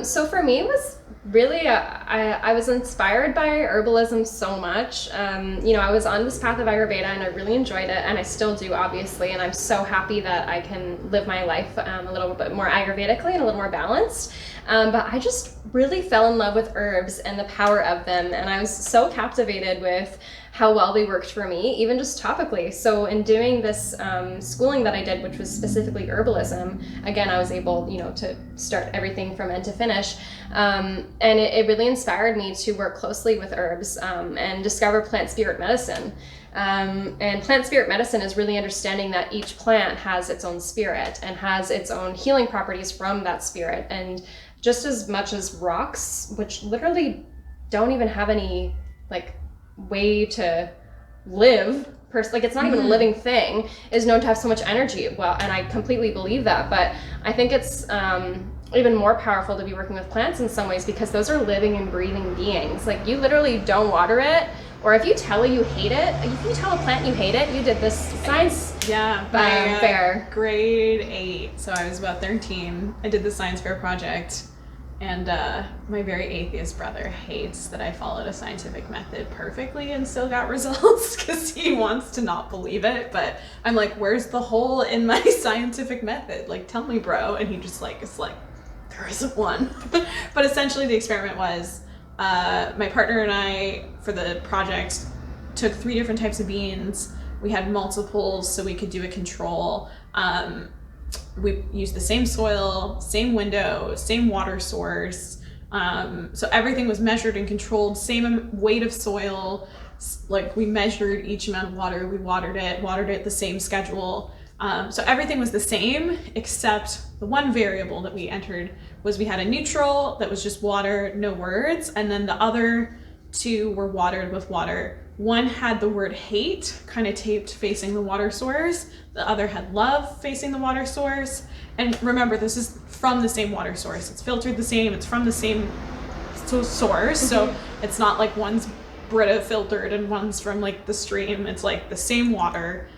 So for me, it was really, I was inspired by herbalism so much. I was on this path of Ayurveda and I really enjoyed it, and I still do, obviously, and I'm so happy that I can live my life a little bit more Ayurvedically and a little more balanced. But I just really fell in love with herbs and the power of them, and I was so captivated with how well they worked for me, even just topically. So in doing this schooling that I did, which was specifically herbalism, again, I was able, to start everything from end to finish. And it really inspired me to work closely with herbs and discover plant spirit medicine. And plant spirit medicine is really understanding that each plant has its own spirit and has its own healing properties from that spirit. And just as much as rocks, which literally don't even have any way to live, it's not even a living thing, is known to have so much energy. Well, and I completely believe that, but I think it's even more powerful to be working with plants in some ways, because those are living and breathing beings. Like, you literally don't water it, or if you tell it you hate it, if you tell a plant you hate it, you did this science fair. Grade 8, so I was about 13. I did the science fair project, and my very atheist brother hates that I followed a scientific method perfectly and still got results, because he wants to not believe it. But I'm like, where's the hole in my scientific method? Like, tell me, bro. And he just it's like, there isn't one. But essentially the experiment was, my partner and I, for the project, took 3 different types of beans. We had multiples so we could do a control. We used the same soil, same window, same water source. So everything was measured and controlled, same weight of soil. Like, we measured each amount of water, we watered it the same schedule. So everything was the same, except the one variable that we entered was we had a neutral that was just water, no words, and then the other 2 were watered with water. One had the word hate kind of taped facing the water source. The other had love facing the water source. And remember, this is from the same water source. It's filtered the same, it's from the same source. So it's not like one's Brita filtered and one's from the stream. It's like the same water.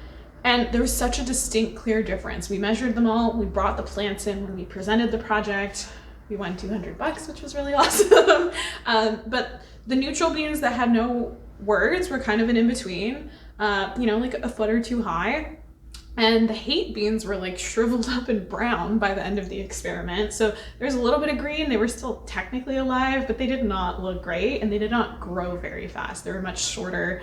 And there was such a distinct, clear difference. We measured them all. We brought the plants in when we presented the project. We won $200, which was really awesome. But the neutral beans that had no words were kind of an in-between, like a foot or 2 high. And the hate beans were shriveled up and brown by the end of the experiment. So there's a little bit of green. They were still technically alive, but they did not look great, and they did not grow very fast. They were much shorter,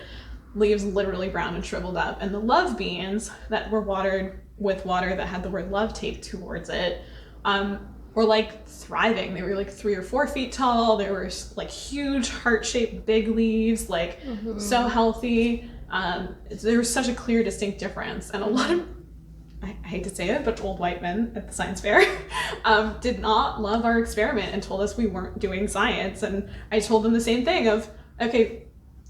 leaves literally brown and shriveled up. And the love beans that were watered with water that had the word love taped towards it were thriving. They were 3 or 4 feet tall. They were huge heart-shaped big leaves, so healthy. There was such a clear, distinct difference. And a lot of, I hate to say it, but old white men at the science fair did not love our experiment and told us we weren't doing science. And I told them the same thing of, okay,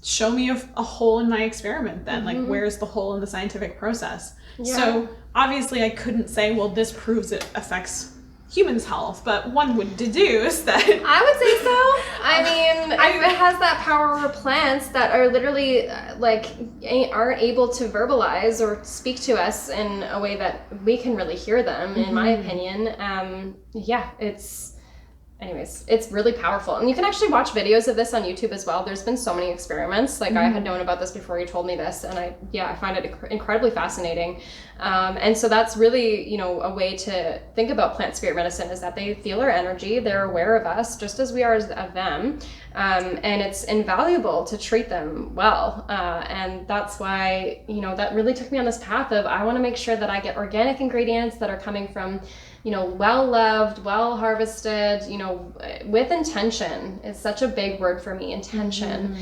show me a hole in my experiment then. Where's the hole in the scientific process? Yeah. So obviously I couldn't say, well, this proves it affects humans' health, but one would deduce that... I would say so. I mean, if it has that power over plants that are literally, like, aren't able to verbalize or speak to us in a way that we can really hear them, in my opinion, yeah, Anyways, it's really powerful. And you can actually watch videos of this on YouTube as well. There's been so many experiments. Like, I had known about this before you told me this, and I find it incredibly fascinating. And so that's really, a way to think about plant spirit medicine, is that they feel our energy, they're aware of us just as we are of them. And it's invaluable to treat them well. And that's why, that really took me on this path of, I want to make sure that I get organic ingredients that are coming from, well-loved, well-harvested, with intention is such a big word for me, intention.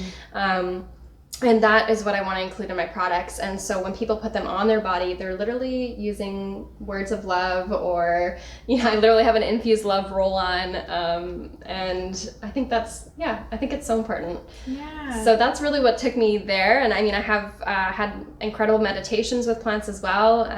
And that is what I want to include in my products. And so when people put them on their body, they're literally using words of love, or, I literally have an infused love roll on. And I think I think it's so important. Yeah. So that's really what took me there. And I mean, I have had incredible meditations with plants as well.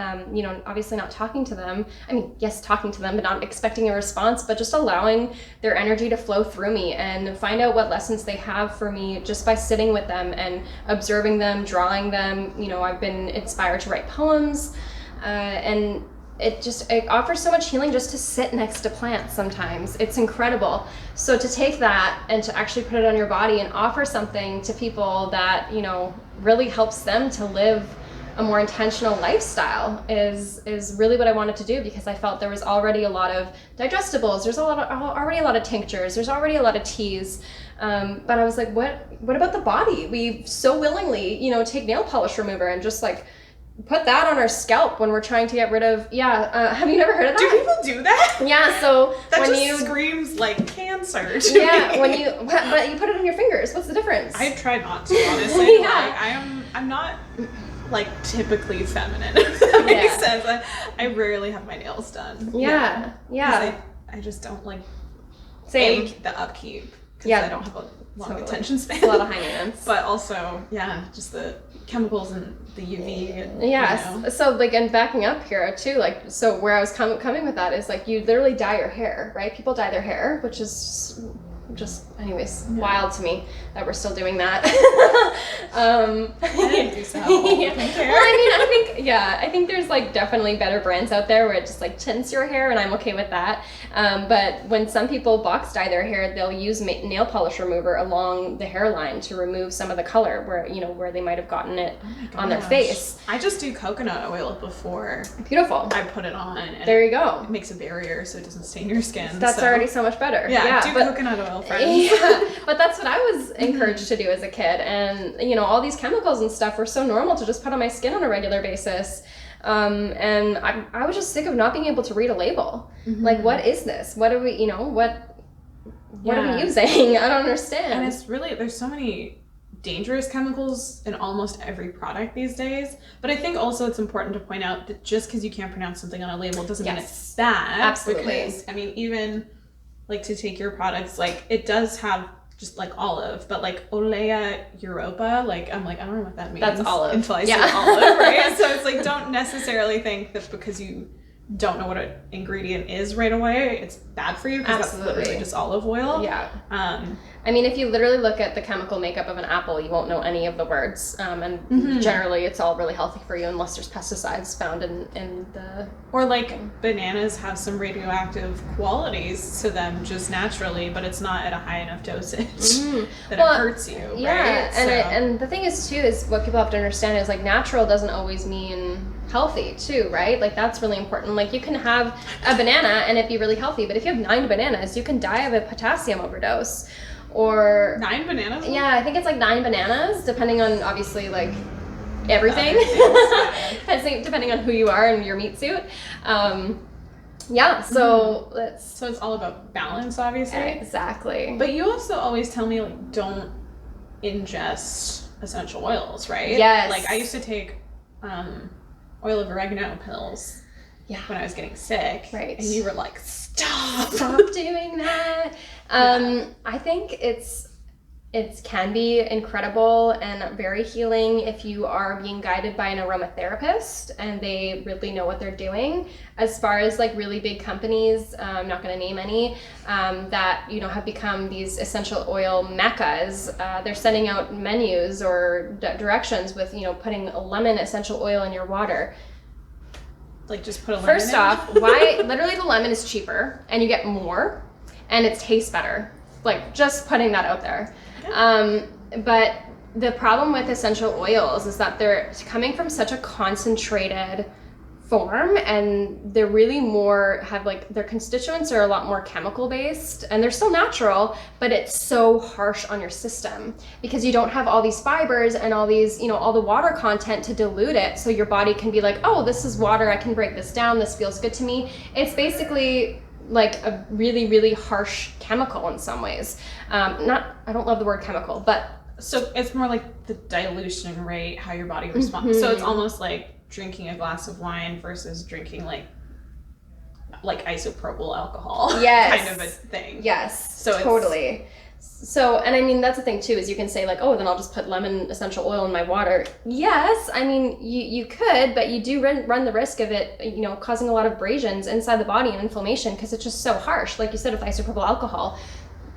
Obviously not talking to them. I mean, yes, talking to them, but not expecting a response, but just allowing their energy to flow through me and find out what lessons they have for me just by sitting with them and observing them, drawing them. I've been inspired to write poems, and it offers so much healing just to sit next to plants sometimes. It's incredible. So to take that and to actually put it on your body and offer something to people that, really helps them to live a more intentional lifestyle is really what I wanted to do, because I felt there was already a lot of digestibles, there's already a lot of tinctures, there's already a lot of teas, but I was like, what about the body? We so willingly, take nail polish remover and just like put that on our scalp when we're trying to get rid of, have you never heard of that? Do people do that? Yeah, so that when just you screams like cancer to me. But you put it on your fingers. What's the difference? I try not to, honestly. Yeah. Like, I'm not like typically feminine, if that makes sense. I rarely have my nails done. Yeah. I just don't like Same. the upkeep, because I don't have a long attention span. It's a lot of high maintenance. But also, just the chemicals and the UV. And, So like, and backing up here too, like, so where I was coming with that is like, you literally dye your hair, right? People dye their hair, which is just wild to me that we're still doing that. I didn't do so. Well, I think there's like definitely better brands out there where it just like tints your hair, and I'm okay with that. But when some people box dye their hair, they'll use nail polish remover along the hairline to remove some of the color where they might have gotten it on their face. I just do coconut oil before beautiful I put it on, and there you go. It makes a barrier so it doesn't stain your skin. That's already so much better. Do coconut oil, friends. But that's what I was encouraged to do as a kid, and all these chemicals and stuff were so normal to just put on my skin on a regular basis. And I was just sick of not being able to read a label. Like, what is this? What are we, what are we using? I don't understand. And it's really, there's so many dangerous chemicals in almost every product these days. But I think also it's important to point out that just because you can't pronounce something on a label doesn't mean it's bad. Absolutely. Because, I mean, even like to take your products, like it does have just like olive, but like Olea Europa, like I'm like, I don't know what that means. That's olive. Until I say olive, right? So it's like, don't necessarily think that because you don't know what an ingredient is right away, it's bad for you, because that's literally just olive oil. Yeah. I mean, if you literally look at the chemical makeup of an apple, you won't know any of the words. And generally, it's all really healthy for you unless there's pesticides found in the... Or like bananas have some radioactive qualities to them just naturally, but it's not at a high enough dosage that it hurts you, yeah, right? And the thing is, too, is what people have to understand is like natural doesn't always mean healthy too, right? Like that's really important. Like you can have a banana and it be really healthy, but if you have 9 bananas, you can die of a potassium overdose. Or 9 bananas? Yeah, I think it's like 9 bananas, depending on obviously like everything. Depending on who you are and your meat suit. So it's all about balance, obviously. Exactly. But you also always tell me like don't ingest essential oils, right? Yes. Like I used to take oil of oregano pills when I was getting sick. Right. And you were like, stop doing that. I think it's It can be incredible and very healing if you are being guided by an aromatherapist and they really know what they're doing. As far as like really big companies, I'm not going to name any, that have become these essential oil meccas. They're sending out menus or directions with putting a lemon essential oil in your water. Like just put a lemon First off, why literally the lemon is cheaper and you get more and it tastes better. Like just putting that out there. But the problem with essential oils is that they're coming from such a concentrated form, and they're really more their constituents are a lot more chemical based, and they're still natural, but it's so harsh on your system because you don't have all these fibers and all these, all the water content to dilute it. So your body can be like, oh, this is water. I can break this down. This feels good to me. It's basically like a really, really harsh chemical in some ways. I don't love the word chemical, but. So it's more like the dilution rate, how your body responds. Mm-hmm. So it's almost like drinking a glass of wine versus drinking like isopropyl alcohol. Yes. Kind of a thing. Yes, so totally. So, and I mean, that's the thing too, is you can say like, oh, then I'll just put lemon essential oil in my water. Yes, I mean, you could, but you do run the risk of it, causing a lot of abrasions inside the body and inflammation because it's just so harsh. Like you said, with isopropyl alcohol,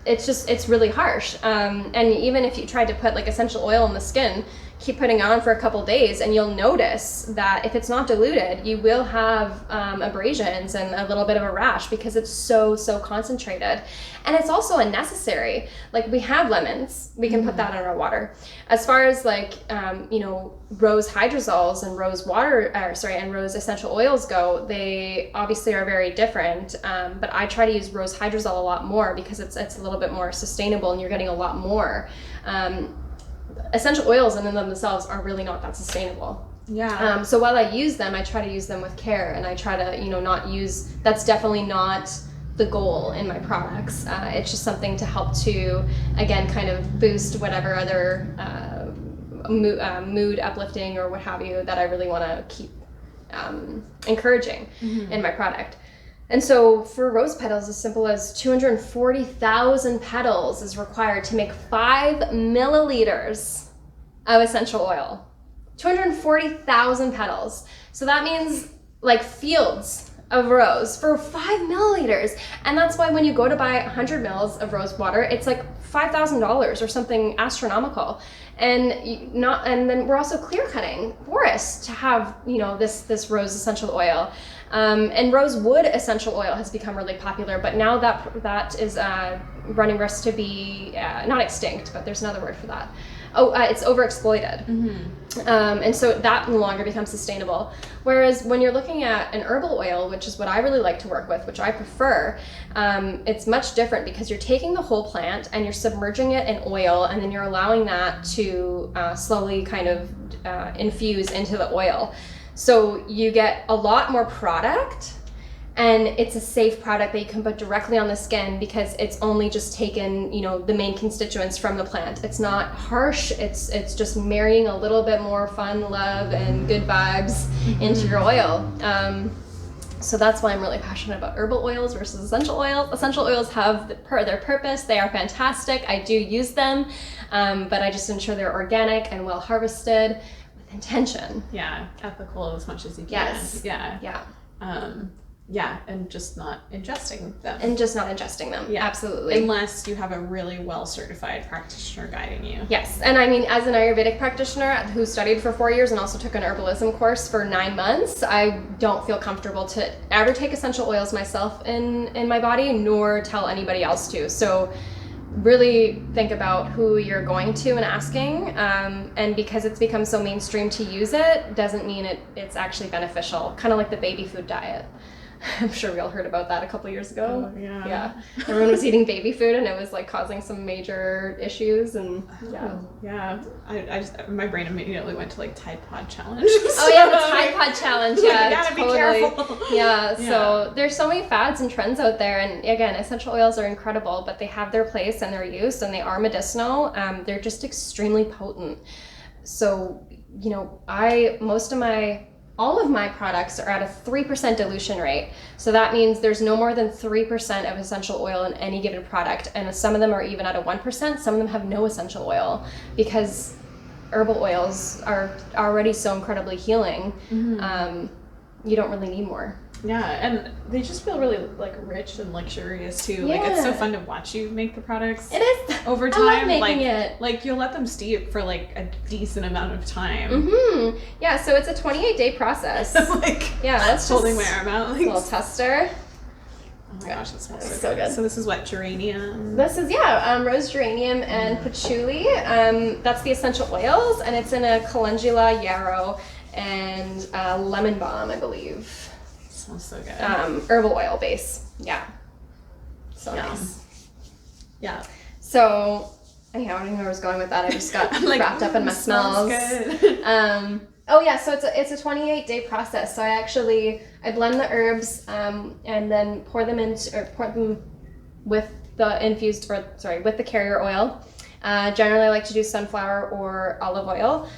it's really harsh. And even if you tried to put like essential oil in the skin, keep putting it on for a couple days, and you'll notice that if it's not diluted, you will have abrasions and a little bit of a rash because it's so concentrated. And it's also unnecessary. Like we have lemons, we can put that in our water. As far as like rose hydrosols and rose essential oils go, they obviously are very different. But I try to use rose hydrosol a lot more because it's a little bit more sustainable and you're getting a lot more. Essential oils in themselves are really not that sustainable. Yeah. So while I use them, I try to use them with care, and I try to, not use, that's definitely not the goal in my products. It's just something to help to, again, kind of boost whatever other mood uplifting or what have you that I really want to keep encouraging in my product. And so for rose petals, as simple as 240,000 petals is required to make 5 milliliters of essential oil. 240,000 petals. So that means like fields of rose for 5 milliliters. And that's why when you go to buy 100 mils of rose water, it's like $5,000 or something astronomical. And then we're also clear cutting forests to have, this rose essential oil. And rosewood essential oil has become really popular, but now that is running risk to be not extinct, but there's another word for that. It's overexploited. And so that no longer becomes sustainable. Whereas when you're looking at an herbal oil, which is what I really like to work with, which I prefer, it's much different because you're taking the whole plant and you're submerging it in oil, and then you're allowing that to slowly kind of infuse into the oil. So you get a lot more product, and it's a safe product that you can put directly on the skin because it's only just taken, the main constituents from the plant. It's not harsh. It's just marrying a little bit more fun, love, and good vibes into your oil. So that's why I'm really passionate about herbal oils versus essential oils. Essential oils have their purpose. They are fantastic. I do use them, but I just ensure they're organic and well harvested with intention. Yeah, ethical as much as you can. Yes. Yeah. And just not ingesting them. Yeah. Absolutely. Unless you have a really well-certified practitioner guiding you. Yes. And I mean, as an Ayurvedic practitioner who studied for 4 years and also took an herbalism course for 9 months, I don't feel comfortable to ever take essential oils myself in my body, nor tell anybody else to. So really think about who you're going to and asking. And because it's become so mainstream to use it, doesn't mean it's actually beneficial. Kind of like the baby food diet. I'm sure we all heard about that a couple years ago. Oh, yeah. Yeah. Everyone was eating baby food and it was like causing some major issues and yeah. I just my brain immediately went to like Tide Pod challenge. Oh yeah, the Tide Pod challenge. Yeah, you gotta totally. be careful. Yeah. So there's so many fads and trends out there, and again, essential oils are incredible, but they have their place and their use, and they are medicinal. They're just extremely potent. So most of my all of my products are at a 3% dilution rate. So that means there's no more than 3% of essential oil in any given product. And some of them are even at a 1%. Some of them have no essential oil because herbal oils are already so incredibly healing. You don't really need more. Yeah, and they just feel really like rich and luxurious too. Yeah. Like it's so fun to watch you make the products. It is. Over time. I love making it. Like you'll let them steep for like a decent amount of time. Yeah, so it's a 28-day process. Like yeah, that's holding my arm out. Like, a little tester. Oh my gosh, it smells so good. So this is what, geranium? This is, rose geranium and patchouli. That's the essential oils, and it's in a calendula, yarrow, and lemon balm, I believe. Smells so good. Herbal oil base. Yeah. So nice. Yeah. So, anyhow, I don't know where I was going with that. I just got wrapped up in my smells. Good. So it's a 28-day process. So I blend the herbs and then pour them with the carrier oil. Generally, I like to do sunflower or olive oil,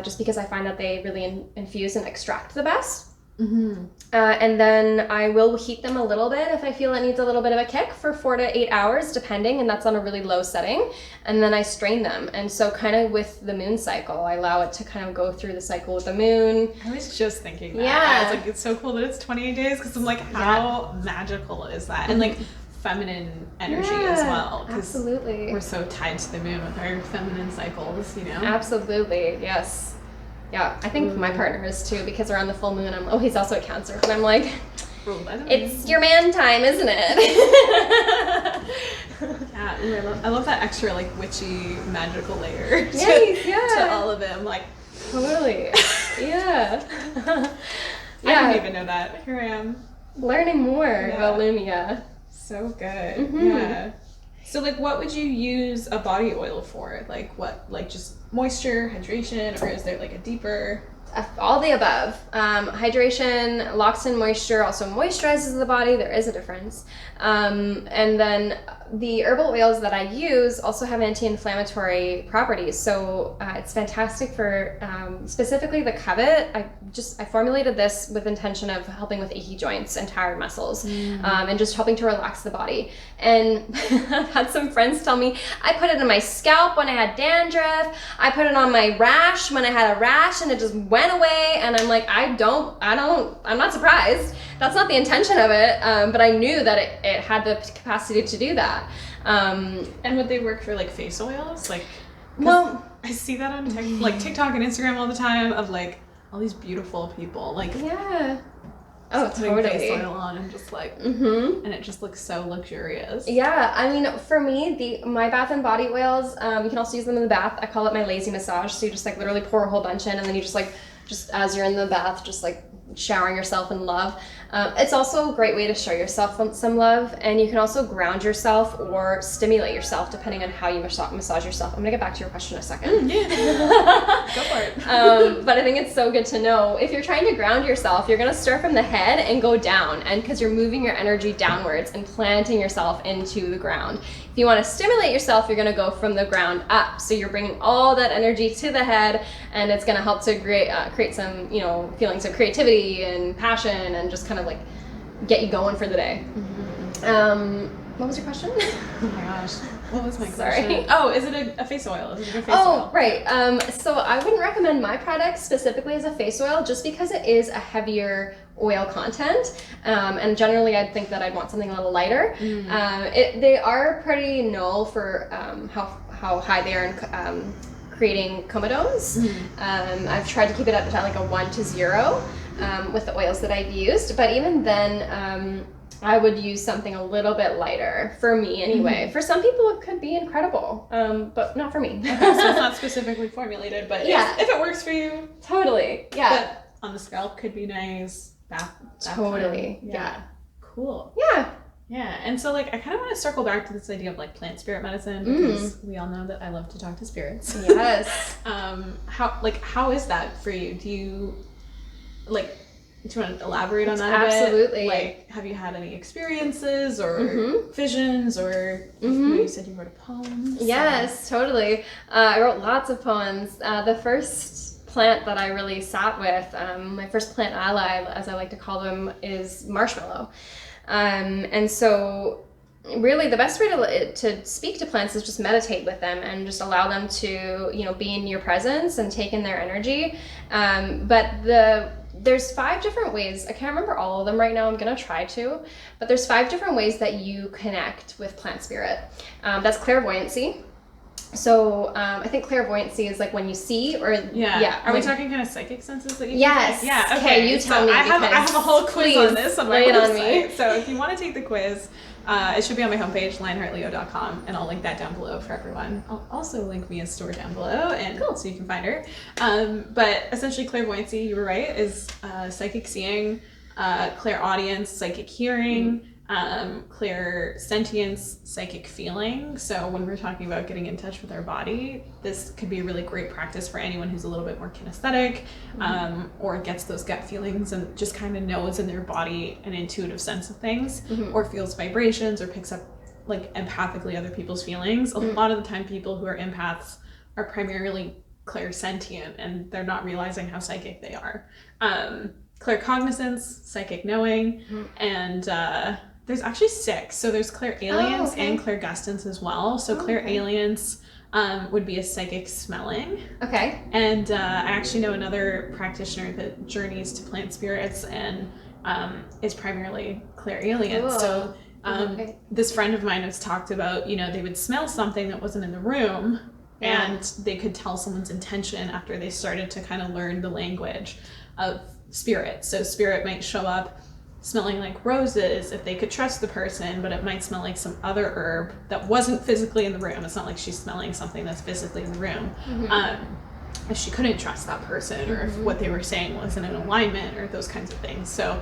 just because I find that they really infuse and extract the best. And then I will heat them a little bit if I feel it needs a little bit of a kick for 4 to 8 hours, depending, and that's on a really low setting. And then I strain them. And so kind of with the moon cycle, I allow it to kind of go through the cycle with the moon. I was just thinking that. Yeah. I was like, it's so cool that it's 28 days because I'm like, how magical is that? And like feminine energy as well. Absolutely. We're so tied to the moon with our feminine cycles, you know? Absolutely, yes. Yeah, I think my partner is too, because around the full moon, he's also a Cancer, but I'm like, it's your man time, isn't it? Yeah, I love that extra like witchy magical layer to all of it. I'm like, totally. Yeah. I didn't even know that. Here I am. Learning more about Lumia. So good. Yeah. So like what would you use a body oil for? Like what, like just moisture, hydration, or is there like a deeper? All the above. Hydration locks in moisture, also moisturizes the body. There is a difference. And then the herbal oils that I use also have anti-inflammatory properties. So it's fantastic for specifically the covet. I formulated this with intention of helping with achy joints and tired muscles, and just helping to relax the body. And I've had some friends tell me, I put it on my scalp when I had dandruff. I put it on my rash when I had a rash and it just went away. And I'm like, I'm not surprised. That's not the intention of it. But I knew that it had the capacity to do that. And would they work for like face oils? Like, well, I see that on TikTok and Instagram all the time of like all these beautiful people like putting face oil on and just like and it just looks so luxurious. Yeah, I mean, for me, my Bath and Body oils, you can also use them in the bath. I call it my lazy massage. So you just like literally pour a whole bunch in, and then you just as you're in the bath, just like showering yourself in love. It's also a great way to show yourself some love, and you can also ground yourself or stimulate yourself depending on how you massage yourself. I'm gonna get back to your question in a second. Go for it. But I think it's so good to know, if you're trying to ground yourself, you're gonna start from the head and go down, and because you're moving your energy downwards and planting yourself into the ground. If you want to stimulate yourself, you're going to go from the ground up. So you're bringing all that energy to the head, and it's going to help to create some, feelings of creativity and passion, and just kind of like get you going for the day. What was your question? Oh my gosh. What was my question? Sorry. Oh, is it a face oil? Is it a good face oil? Oh, right. So I wouldn't recommend my product specifically as a face oil, just because it is a heavier oil content, and generally I'd think that I'd want something a little lighter. They are pretty null for how high they are in creating comedones. I've tried to keep it at like a 1 to 0 with the oils that I've used, but even then I would use something a little bit lighter, for me anyway. For some people it could be incredible, but not for me. Okay, so it's not specifically formulated, but if it works for you. Totally, yeah. But on the scalp could be nice. Bath totally. time. Yeah. Cool. Yeah. Yeah, and so like I kind of want to circle back to this idea of like plant spirit medicine, because we all know that I love to talk to spirits. Yes. How is that for you? Do you want to elaborate on that Absolutely. a bit? Like, have you had any experiences or visions, or you said you wrote a poem? Yes, totally. I wrote lots of poems. The first plant that I really sat with, my first plant ally, as I like to call them, is marshmallow. And so really the best way to speak to plants is just meditate with them and just allow them to, you know, be in your presence and take in their energy. But there's 5 different ways. I can't remember all of them right now. I'm going to try to. But there's 5 different ways that you connect with plant spirit. That's clairvoyancy. So I think clairvoyancy is like when you see or... Yeah. Are we talking kind of psychic senses that you Yes. can yeah. Okay. You tell me. I have a whole quiz on this on my website. On me. So if you want to take the quiz, it should be on my homepage, lionheartleo.com, and I'll link that down below for everyone. I'll also link Mia's store down below, and cool. So you can find her. But essentially clairvoyancy, you were right, is psychic seeing, clairaudience, psychic hearing, clairsentience, psychic feeling. So when we're talking about getting in touch with our body, this could be a really great practice for anyone who's a little bit more kinesthetic, or gets those gut feelings and just kind of knows in their body an intuitive sense of things, or feels vibrations or picks up like empathically other people's feelings. A lot of the time people who are empaths are primarily clairsentient and they're not realizing how psychic they are. Claircognizance, psychic knowing, and there's actually 6. So there's clairalience and clairgustance as well. So clairalience would be a psychic smelling. Okay. And I actually know another practitioner that journeys to plant spirits and is primarily clairalient. Cool. So this friend of mine has talked about, you know, they would smell something that wasn't in the room, and they could tell someone's intention after they started to kind of learn the language of spirit. So spirit might show up smelling like roses if they could trust the person, but it might smell like some other herb that wasn't physically in the room. It's not like she's smelling something that's physically in the room. If she couldn't trust that person, or if what they were saying wasn't in alignment, or those kinds of things. So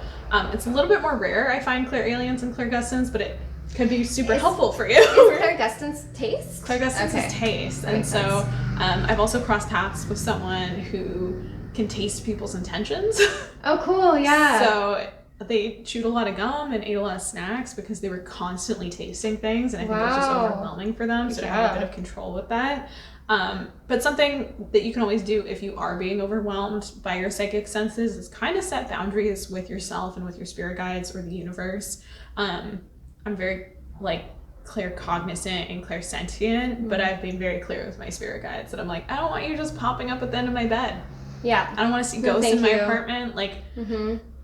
it's a little bit more rare, I find, clairalience and clairgustance, but it could be super helpful for you. Is clairgustance taste? Clairgustance is taste. And so I've also crossed paths with someone who can taste people's intentions. Oh, cool. Yeah. So they chewed a lot of gum and ate a lot of snacks because they were constantly tasting things, and I think it was just overwhelming for them, so to have a bit of control with that. But something that you can always do if you are being overwhelmed by your psychic senses is kind of set boundaries with yourself and with your spirit guides or the universe. I'm very like claircognizant and clairsentient, but I've been very clear with my spirit guides that I'm like, I don't want you just popping up at the end of my bed. Yeah. I don't want to see ghosts in my apartment. Like,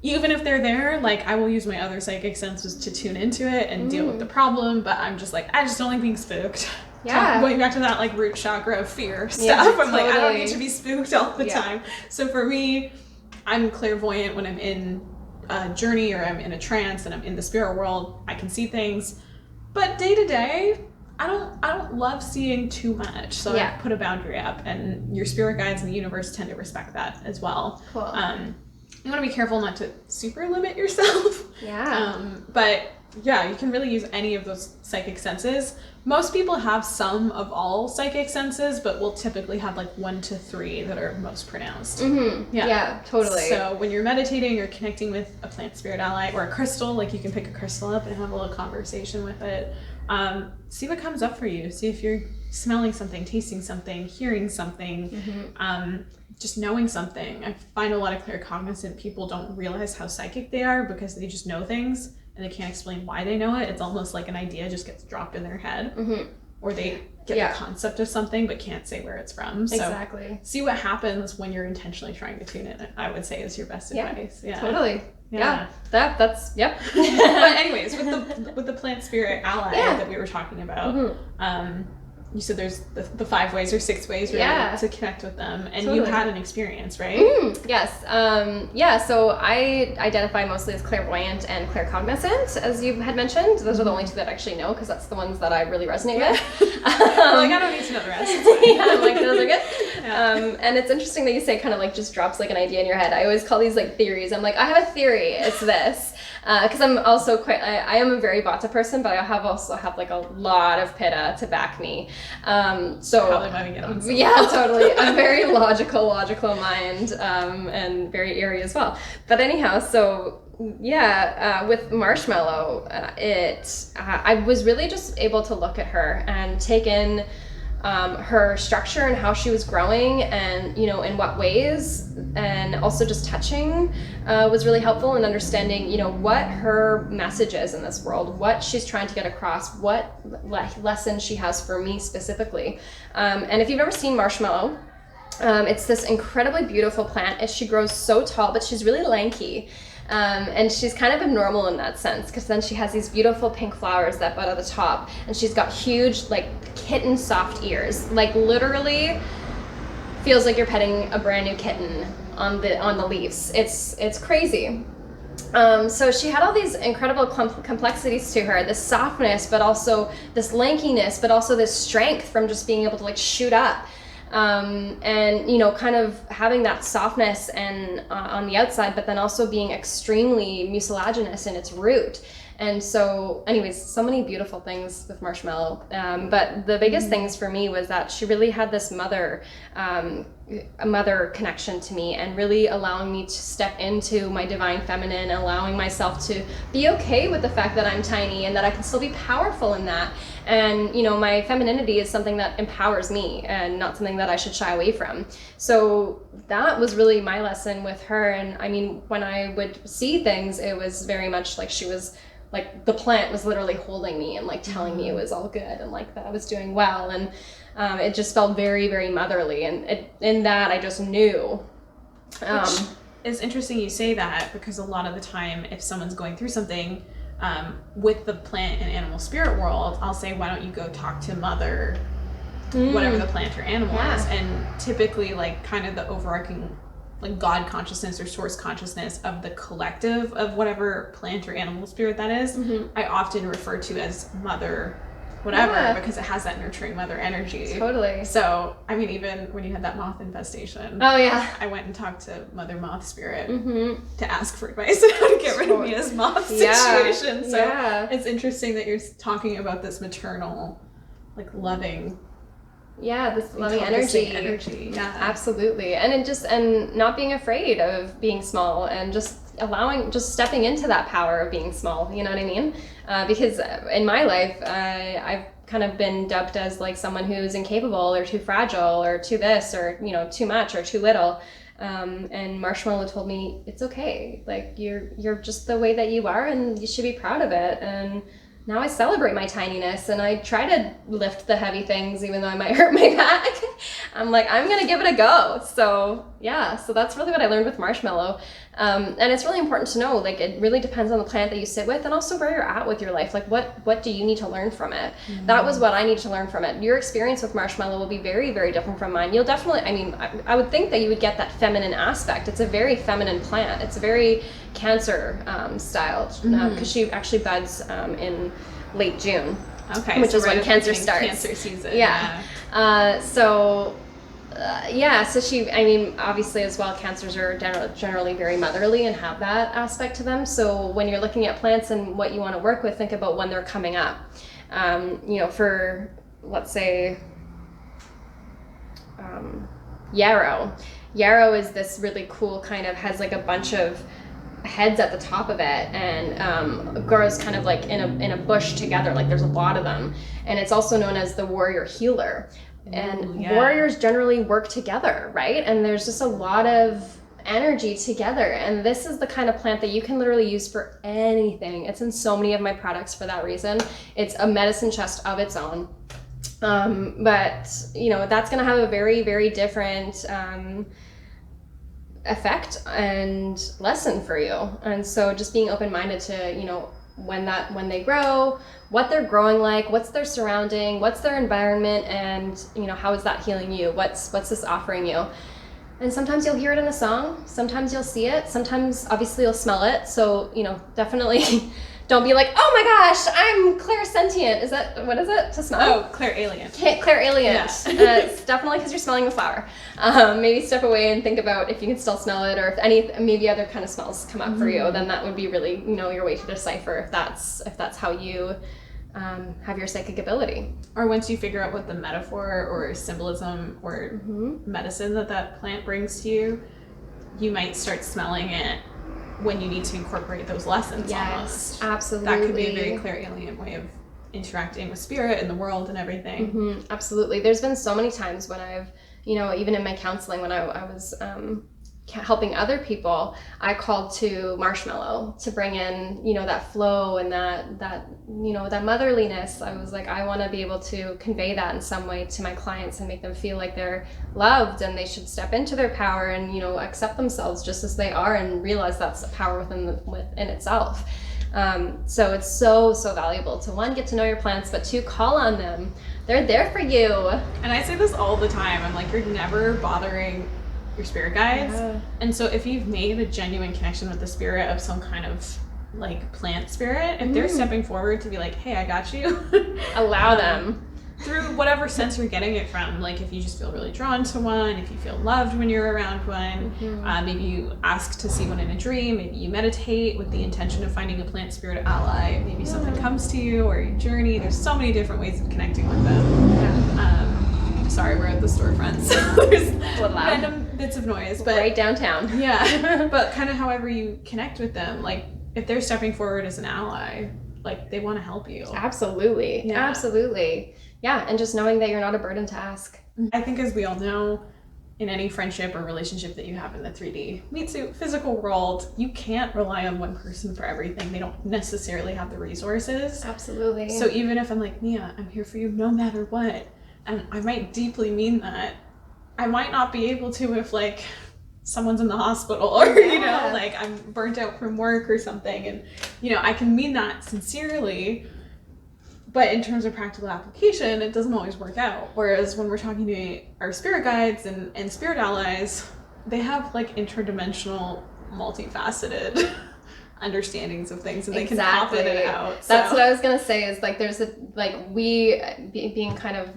even if they're there, like, I will use my other psychic senses to tune into it and deal with the problem, but I'm just like, I just don't like being spooked. Yeah. Going back to that, like, root chakra of fear stuff, I'm like, I don't need to be spooked all the time. So for me, I'm clairvoyant when I'm in a journey or I'm in a trance and I'm in the spirit world. I can see things, but day to day, I don't love seeing too much. So I put a boundary up, and your spirit guides in the universe tend to respect that as well. Cool. You want to be careful not to super limit yourself. Yeah. But yeah, you can really use any of those psychic senses. Most people have some of all psychic senses, but we'll typically have like 1 to 3 that are most pronounced. Yeah, totally. So when you're meditating or connecting with a plant spirit ally or a crystal, like you can pick a crystal up and have a little conversation with it. See what comes up for you. See if you're smelling something, tasting something, hearing something, just knowing something. I find a lot of claircognizant people don't realize how psychic they are because they just know things and they can't explain why they know it. It's almost like an idea just gets dropped in their head, or they get the concept of something but can't say where it's from. So see what happens when you're intentionally trying to tune in, I would say, is your best advice. Yeah, totally. Yeah. That's But anyways, with the plant spirit ally that we were talking about, you said there's the 5 ways or 6 ways really to connect with them, and you had an experience, right? Yes. So I identify mostly as clairvoyant and claircognizant, as you had mentioned. Those are the only 2 that I actually know, because that's the ones that I really resonate with. Like, I don't need to know the rest. I'm like, those are good. And it's interesting that you say kind of like just drops like an idea in your head. I always call these like theories. I'm like, I have a theory, it's this. Because I'm also quite, I am a very Vata person, but I also have like a lot of Pitta to back me. So probably why we get on. Yeah, totally. A very logical mind, and very airy as well. But anyhow, so with Marshmallow, I was really just able to look at her and take in her structure and how she was growing, and in what ways, and also just touching was really helpful in understanding what her message is in this world, what she's trying to get across, what lesson she has for me specifically. And if you've ever seen marshmallow, it's this incredibly beautiful plant. She grows so tall, but she's really lanky. And she's kind of abnormal in that sense, because then she has these beautiful pink flowers that bud at the top, and she's got huge, like, kitten soft ears, like literally feels like you're petting a brand new kitten on the leaves. It's crazy. So she had all these incredible complexities to her, this softness, but also this lankiness, but also this strength from just being able to, like, shoot up. And kind of having that softness and on the outside, but then also being extremely mucilaginous in its root. And so anyways, so many beautiful things with marshmallow. But the biggest things for me was that she really had this a mother connection to me, and really allowing me to step into my divine feminine, allowing myself to be okay with the fact that I'm tiny and that I can still be powerful in that. And my femininity is something that empowers me and not something that I should shy away from. So that was really my lesson with her. And I mean, when I would see things, it was very much like she was, like, the plant was literally holding me and, like, telling me it was all good, and, like, that I was doing well. And it just felt very, very motherly. And in that, I just knew. Which is interesting you say that, because a lot of the time, if someone's going through something with the plant and animal spirit world, I'll say, why don't you go talk to mother, whatever the plant or animal is. And typically, like, kind of the overarching, like, God consciousness or source consciousness of the collective of whatever plant or animal spirit that is, I often refer to as mother whatever, because it has that nurturing mother energy. Totally. So, I mean, even when you had that moth infestation, I went and talked to Mother Moth Spirit to ask for advice on how to get rid of Mia's moth situation. So it's interesting that you're talking about this maternal, like, loving. Yeah, this loving energy. Yeah, absolutely. And not being afraid of being small, and just stepping into that power of being small, you know what I mean? Because in my life, I've kind of been dubbed as, like, someone who's incapable or too fragile or too this or, too much or too little. And Marshmallow told me, it's okay. Like, you're just the way that you are, and you should be proud of it. And now I celebrate my tininess, and I try to lift the heavy things, even though I might hurt my back. I'm like, I'm going to give it a go. So that's really what I learned with marshmallow. And it's really important to know, like, it really depends on the plant that you sit with, and also where you're at with your life. Like, what do you need to learn from it? That was what I need to learn from it. Your experience with marshmallow will be very, very different from mine. You'll definitely, I mean, I would think that you would get that feminine aspect. It's a very feminine plant. It's a very Cancer style, because she actually buds in late June. Okay, which so is right when Cancer starts. Cancer season. So she, I mean, obviously as well, Cancers are generally very motherly and have that aspect to them. So when you're looking at plants and what you want to work with, think about when they're coming up. For, let's say, yarrow. Yarrow is this really cool kind of, has like a bunch of heads at the top of it, and grows kind of like in a bush together, like there's a lot of them, and it's also known as the warrior healer. And warriors generally work together, right? And there's just a lot of energy together, and this is the kind of plant that you can literally use for anything. It's in so many of my products for that reason. It's a medicine chest of its own. But that's going to have a very, very different effect and lesson for you. And so just being open-minded to when they grow, what they're growing like, what's their surrounding, what's their environment, and how is that healing you, what's this offering you. And sometimes you'll hear it in a song, sometimes you'll see it, sometimes obviously you'll smell it. So definitely don't be like, oh my gosh, I'm clairsentient. What is it to smell? Oh, clairalient. Clairalient. Yeah. It's definitely because you're smelling the flower. Maybe step away and think about if you can still smell it, or if maybe other kind of smells come up for you. Then that would be really your way to decipher if that's how you have your psychic ability. Or once you figure out what the metaphor or symbolism or medicine that plant brings to you, you might start smelling it when you need to incorporate those lessons. Yes, almost. absolutely. That could be a very clairalient way of interacting with spirit and the world and everything. Absolutely. There's been so many times when I've, even in my counseling, when I was helping other people, I called to marshmallow to bring in, that flow and that motherliness. I was like, I want to be able to convey that in some way to my clients and make them feel like they're loved and they should step into their power and, accept themselves just as they are and realize that's a power within itself. So it's so valuable to, one, get to know your plants, but two, call on them. They're there for you. And I say this all the time. I'm like, you're never bothering your spirit guides. Yeah. And so if you've made a genuine connection with the spirit of some kind of like plant spirit, if they're stepping forward to be like, hey, I got you, allow them. Through whatever sense you're getting it from. Like if you just feel really drawn to one, if you feel loved when you're around one, maybe you ask to see one in a dream, maybe you meditate with the intention of finding a plant spirit ally, maybe something comes to you or you journey. There's so many different ways of connecting with them. Sorry, we're at the storefront, so there's random bits of noise. But right downtown. Yeah, but kind of however you connect with them, like if they're stepping forward as an ally, like they want to help you. Absolutely. Yeah. Absolutely. Yeah, and just knowing that you're not a burden to ask. I think, as we all know, in any friendship or relationship that you have in the 3D meat suit physical world, you can't rely on one person for everything. They don't necessarily have the resources. Absolutely. So even if I'm like, Mia, I'm here for you no matter what, and I might deeply mean that, I might not be able to if like someone's in the hospital or, like I'm burnt out from work or something. And, I can mean that sincerely. But in terms of practical application, it doesn't always work out. Whereas when we're talking to our spirit guides and spirit allies, they have like interdimensional, multifaceted understandings of things, and they can pop it in and out. So. That's what I was gonna say. Is like there's we being kind of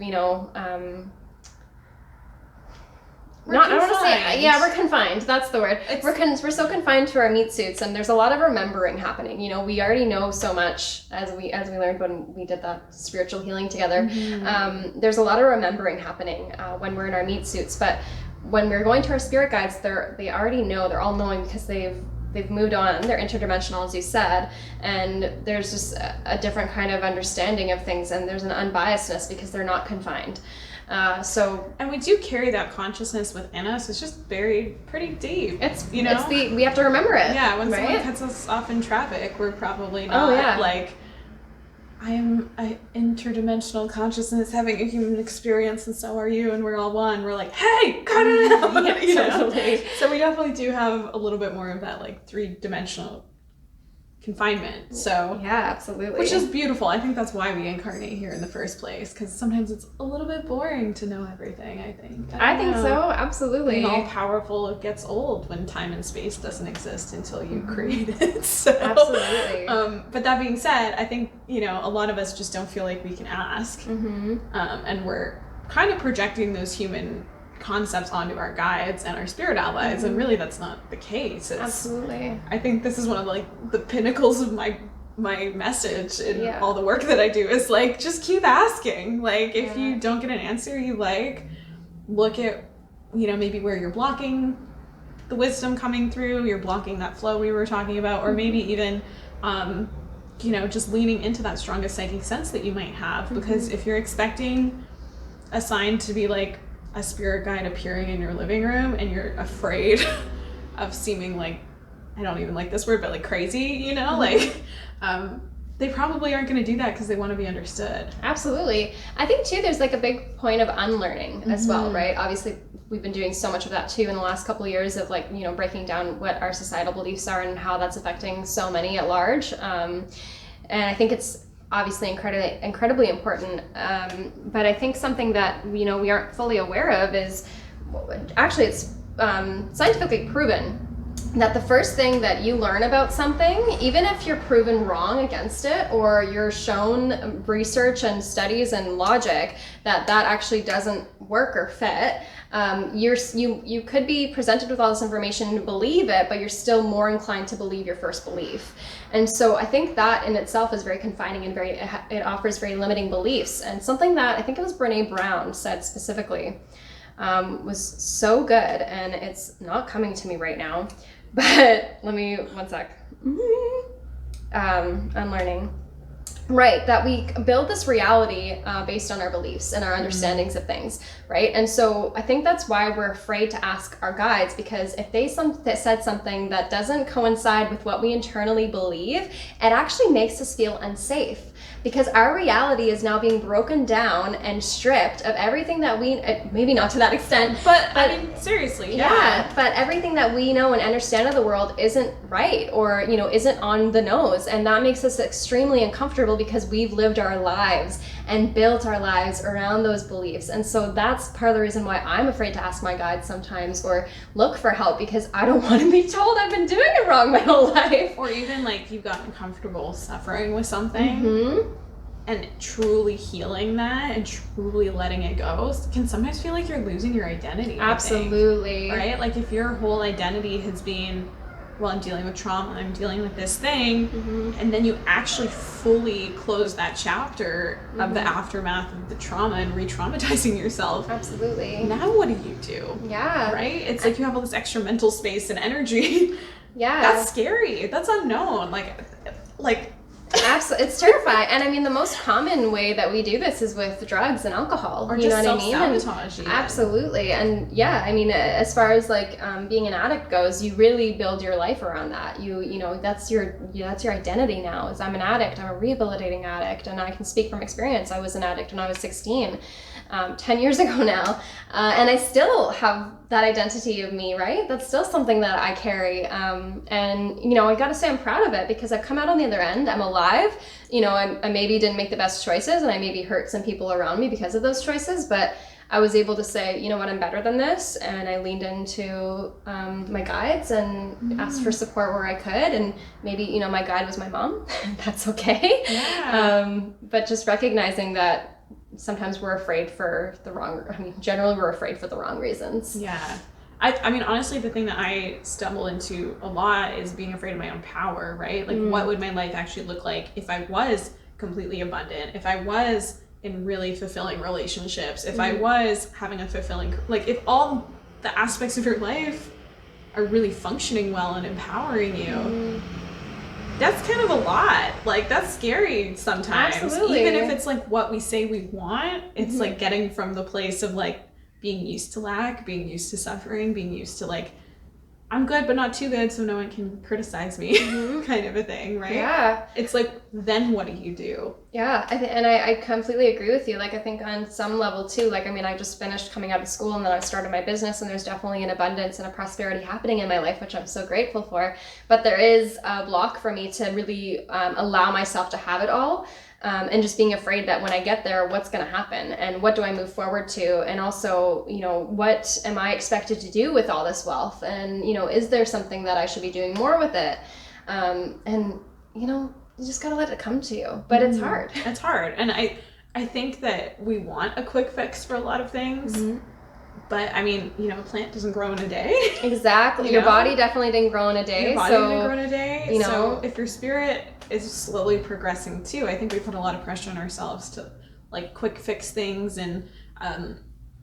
I don't want to say, we're confined. That's the word. We're so confined to our meat suits, and there's a lot of remembering happening. We already know so much as we learned when we did that spiritual healing together. There's a lot of remembering happening when we're in our meat suits, but when we're going to our spirit guides, they already know. They're all knowing because they've moved on. They're interdimensional, as you said, and there's just a different kind of understanding of things, and there's an unbiasedness because they're not confined. And we do carry that consciousness within us. It's just buried pretty deep. We have to remember it. Yeah, when someone cuts us off in traffic, we're probably not like, I am an interdimensional consciousness having a human experience, and so are you, and we're all one. We're like, hey, cut it out. Totally. So we definitely do have a little bit more of that like 3-dimensional confinement. So yeah, absolutely, which is beautiful. I think that's why we incarnate here in the first place, because sometimes it's a little bit boring to know everything. I think so. Absolutely. Being all powerful, it gets old when time and space doesn't exist until you create it. So, absolutely. But that being said, I think a lot of us just don't feel like we can ask, and we're kind of projecting those human concepts onto our guides and our spirit allies, and really that's not the case. Absolutely. I think this is one of the pinnacles of my message in all the work that I do is like, just keep asking. Like if you don't get an answer you like, look at maybe where you're blocking the wisdom coming through, you're blocking that flow we were talking about, or maybe even just leaning into that strongest psychic sense that you might have, because if you're expecting a sign to be like a spirit guide appearing in your living room and you're afraid of seeming like, I don't even like this word, but like crazy, they probably aren't going to do that because they want to be understood. Absolutely. I think too there's like a big point of unlearning as well, right? Obviously we've been doing so much of that too in the last couple of years of breaking down what our societal beliefs are and how that's affecting so many at large. And I think it's obviously incredibly important, but I think something that we aren't fully aware of is actually it's scientifically proven that the first thing that you learn about something, even if you're proven wrong against it or you're shown research and studies and logic that actually doesn't work or fit, you could be presented with all this information and believe it, but you're still more inclined to believe your first belief. And so I think that in itself is very confining and it offers very limiting beliefs. And something that I think it was Brene Brown said specifically was so good, and it's not coming to me right now, but let me, one sec. Unlearning. Right, that we build this reality based on our beliefs and our understandings of things, right? And so I think that's why we're afraid to ask our guides, because if they said something that doesn't coincide with what we internally believe, it actually makes us feel unsafe. Because our reality is now being broken down and stripped of everything that we, maybe not to that extent, but I mean, seriously, yeah, but everything that we know and understand of the world isn't right, or, you know, isn't on the nose. And that makes us extremely uncomfortable because we've lived our lives and built our lives around those beliefs. And so that's part of the reason why I'm afraid to ask my guides sometimes or look for help, because I don't want to be told I've been doing it wrong my whole life. Or even like you've gotten comfortable suffering with something. And truly healing that and truly letting it go can sometimes feel like you're losing your identity. Absolutely. Right? Like if your whole identity has been, well, I'm dealing with trauma, I'm dealing with this thing, and then you actually fully close that chapter of the aftermath of the trauma and re-traumatizing yourself. Absolutely. Now what do you do? Yeah. Right? It's like you have all this extra mental space and energy. Yeah. That's scary. That's unknown. Like Absolutely, it's terrifying. And I mean, the most common way that we do this is with drugs and alcohol. Or you just know what I mean? self-sabotage. Absolutely. And yeah, I mean, as far as like being an addict goes, you really build your life around that. You know, that's your identity now. Is I'm an addict. I'm a rehabilitating addict, and I can speak from experience. I was an addict when I was 16. 10 years ago now, and I still have that identity of me, right? That's still something that I carry, and you know, I gotta say I'm proud of it, because I've come out on the other end. I'm alive. You know, I maybe didn't make the best choices, and I maybe hurt some people around me because of those choices, but I was able to say, you know what, I'm better than this, and I leaned into my guides and asked for support where I could, and maybe, you know, my guide was my mom. That's okay. Yeah. But just recognizing that sometimes we're afraid for the wrong, generally we're afraid for the wrong reasons. Yeah. I mean, honestly, the thing that I stumble into a lot is being afraid of my own power, right? Like, what would my life actually look like if I was completely abundant, if I was in really fulfilling relationships, if I was having a fulfilling, like, if all the aspects of your life are really functioning well and empowering you. That's kind of a lot. Like, that's scary sometimes. Absolutely. Even if it's like what we say we want, it's like getting from the place of like being used to lack, being used to suffering, being used to like, I'm good but not too good so no one can criticize me, kind of a thing, right? Yeah. It's like, then what do you do? Yeah, I completely agree with you. Like, I think on some level too, like, I mean, I just finished coming out of school and then I started my business, and there's definitely an abundance and a prosperity happening in my life, which I'm so grateful for. But there is a block for me to really allow myself to have it all. And just being afraid that when I get there, what's going to happen and what do I move forward to? And also, you know, what am I expected to do with all this wealth? And, you know, is there something that I should be doing more with it? And, you know, you just got to let it come to you. But it's hard. It's hard. And I think that we want a quick fix for a lot of things. But I mean, you know, a plant doesn't grow in a day. Exactly. Your body definitely didn't grow in a day. Your body didn't grow in a day. You know, so if your spirit is slowly progressing too, I think we put a lot of pressure on ourselves to like quick fix things and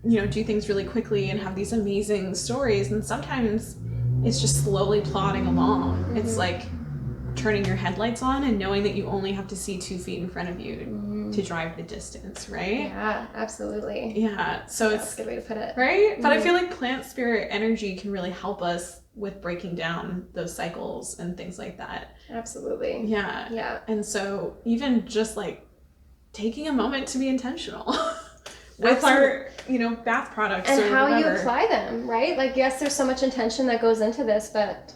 you know, do things really quickly and have these amazing stories. And sometimes it's just slowly plodding along. It's like turning your headlights on and knowing that you only have to see 2 feet in front of you to drive the distance, right? Yeah, absolutely. Yeah, so That's a good way to put it. Right? But I feel like plant spirit energy can really help us with breaking down those cycles and things like that. Absolutely. Yeah. Yeah. And so even just like taking a moment to be intentional with our, you know, bath products and or how whatever. you apply them, right? Like, yes, there's so much intention that goes into this, but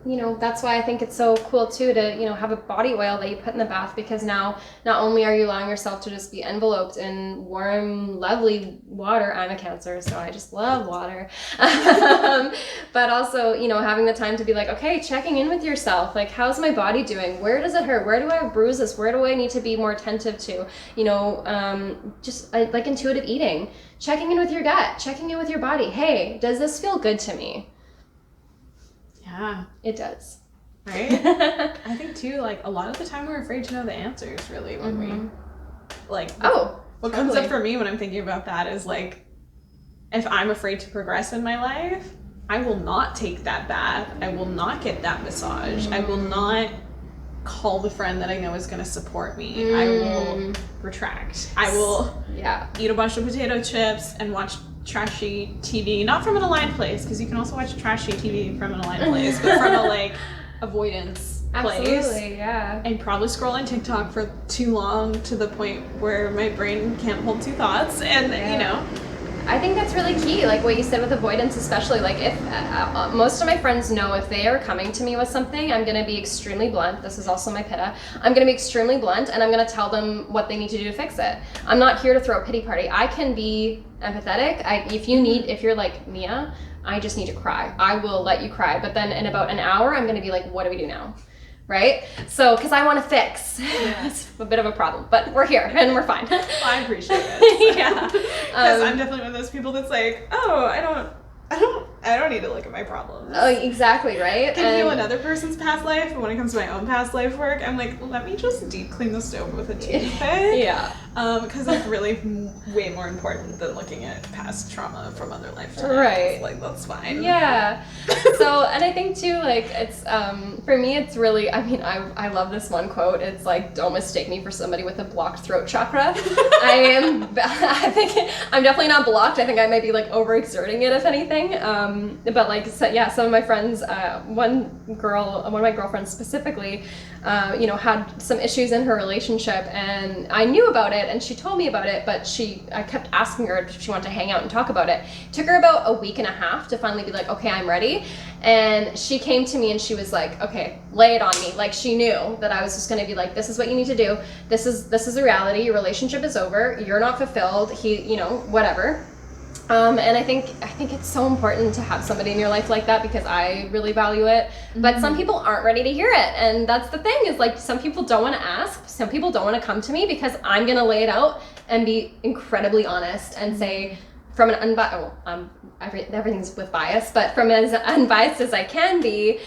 you know, that's why I think it's so cool too to, you know, have a body oil that you put in the bath, because now not only are you allowing yourself to just be enveloped in warm, lovely water. I'm a Cancer, so I just love water. But also, you know, having the time to be like, okay, checking in with yourself. Like, how's my body doing? Where does it hurt? Where do I have bruises? Where do I need to be more attentive to? You know, just like intuitive eating, checking in with your gut, checking in with your body. Hey, does this feel good to me? Yeah. It does. Right? I think too, like a lot of the time we're afraid to know the answers really when we like what comes up for me when I'm thinking about that is like, if I'm afraid to progress in my life, I will not take that bath. I will not get that massage. I will not call the friend that I know is going to support me. I will retract. I will eat a bunch of potato chips and watch trashy TV, not from an aligned place, because you can also watch trashy TV from an aligned place, but from a like avoidance place. Absolutely, yeah. And probably scroll on TikTok for too long to the point where my brain can't hold two thoughts, and you know. I think that's really key, like what you said with avoidance, especially. Like if most of my friends know if they are coming to me with something, I'm going to be extremely blunt. This is also my pitta. I'm going to be extremely blunt, and I'm going to tell them what they need to do to fix it. I'm not here to throw a pity party. I can be empathetic. If you're like, Mia, I just need to cry, I will let you cry. But then in about an hour, I'm going to be like, what do we do now? Right? So, because I want to fix. It's a bit of a problem, but we're here and we're fine. Well, I appreciate it. So. Yeah. Because I'm definitely one of those people that's like, oh, I don't need to look at my problems. Oh, exactly, right? I can heal another person's past life, but when it comes to my own past life work, I'm like, let me just deep clean the stove with a toothpick. Yeah. Because that's really way more important than looking at past trauma from other lifetimes. Right. Like, that's fine. Yeah. So, and I think too, like, it's, for me, it's really, I mean, I love this one quote. It's like, don't mistake me for somebody with a blocked throat chakra. I think I'm definitely not blocked. I think I might be like overexerting it, if anything. But like, so, yeah, some of my friends, one of my girlfriends specifically, had some issues in her relationship, and I knew about it, and she told me about it, but I kept asking her if she wanted to hang out and talk about it. It took her about a week and a half to finally be like, okay, I'm ready. And she came to me and she was like, okay, lay it on me. Like, she knew that I was just going to be like, this is what you need to do. This is the reality. Your relationship is over. You're not fulfilled. Whatever. And I think it's so important to have somebody in your life like that, because I really value it. But some people aren't ready to hear it. And that's the thing, is like, some people don't want to ask. Some people don't want to come to me, because I'm going to lay it out and be incredibly honest and say, from an everything's with bias, but from as unbiased as I can be,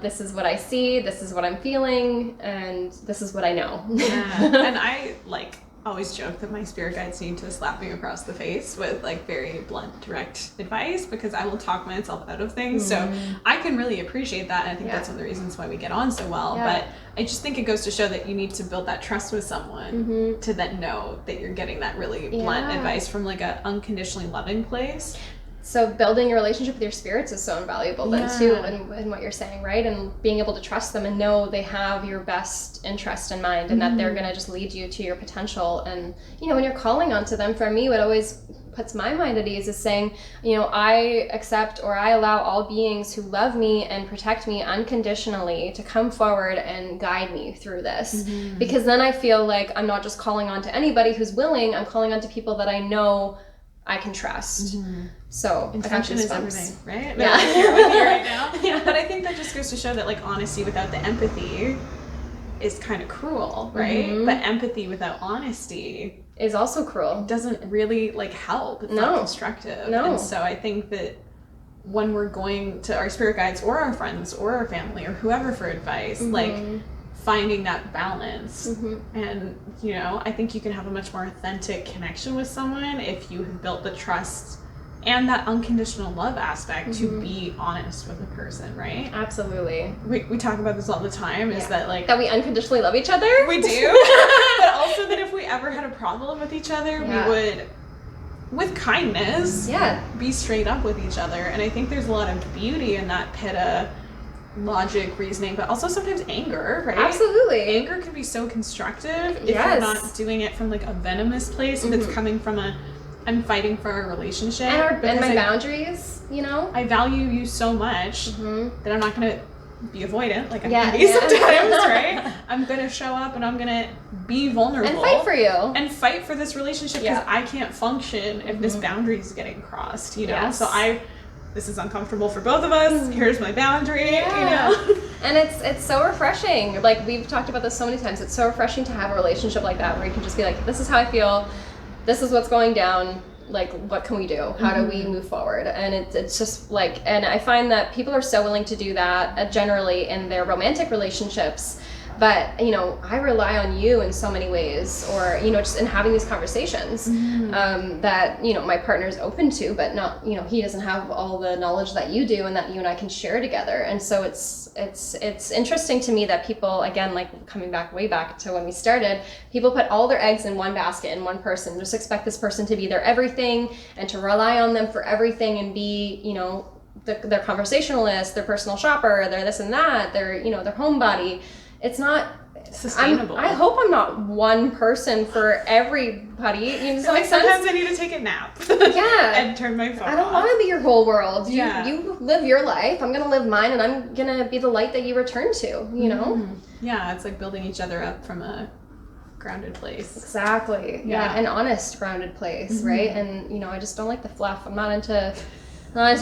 this is what I see, this is what I'm feeling, and this is what I know. Yeah. And I always joke that my spirit guides need to slap me across the face with like very blunt, direct advice, because I will talk myself out of things. So I can really appreciate that, and I think that's one of the reasons why we get on so well. But I just think it goes to show that you need to build that trust with someone to then know that you're getting that really blunt advice from like an unconditionally loving place. So building a relationship with your spirits is so invaluable then too, in what you're saying, right? And being able to trust them and know they have your best interest in mind, and that they're going to just lead you to your potential. And, when you're calling onto them, for me, what always puts my mind at ease is saying, I accept, or I allow all beings who love me and protect me unconditionally to come forward and guide me through this. Because then I feel like I'm not just calling on to anybody who's willing, I'm calling on to people that I know I can trust. So intention is everything, right? Yeah. I'm here with you right now. But I think that just goes to show that like honesty without the empathy is kind of cruel, right? But empathy without honesty is also cruel. Doesn't really like help. It's not constructive. No. And so I think that when we're going to our spirit guides or our friends or our family or whoever for advice, like finding that balance. And I think you can have a much more authentic connection with someone if you have built the trust and that unconditional love aspect to be honest with a person, right? Absolutely. We talk about this all the time, is that like... That we unconditionally love each other? We do. But also that if we ever had a problem with each other, we would, with kindness, be straight up with each other. And I think there's a lot of beauty in that pitta logic, reasoning, but also sometimes anger, right? Absolutely. Anger can be so constructive if you're not doing it from like a venomous place, if it's coming from I'm fighting for our relationship. And my boundaries, I value you so much that I'm not going to be avoidant like I can be sometimes, right? I'm going to show up and I'm going to be vulnerable. And fight for you. And fight for this relationship, because I can't function if this boundary is getting crossed, So this is uncomfortable for both of us. Here's my boundary, And it's so refreshing. Like, we've talked about this so many times. It's so refreshing to have a relationship like that, where you can just be like, this is how I feel. This is what's going down. Like, what can we do? How do we move forward? And it's just like, and I find that people are so willing to do that generally in their romantic relationships. but I rely on you in so many ways, or just in having these conversations that my partner's open to, but not he doesn't have all the knowledge that you do and that you and I can share together. And so it's interesting to me that people, again, like coming back way back to when we started, people put all their eggs in one basket in one person, just expect this person to be their everything and to rely on them for everything and be their conversationalist, their personal shopper, their this and that, their their homebody. It's not sustainable. I hope I'm not one person for everybody. Does that make sense? Sometimes I need to take a nap. Yeah. And turn my phone off. I don't want to be your whole world. Yeah. You live your life. I'm going to live mine, and I'm going to be the light that you return to, Yeah, it's like building each other up from a grounded place. Exactly. Yeah, an honest, grounded place, right? And, I just don't like the fluff. I'm not into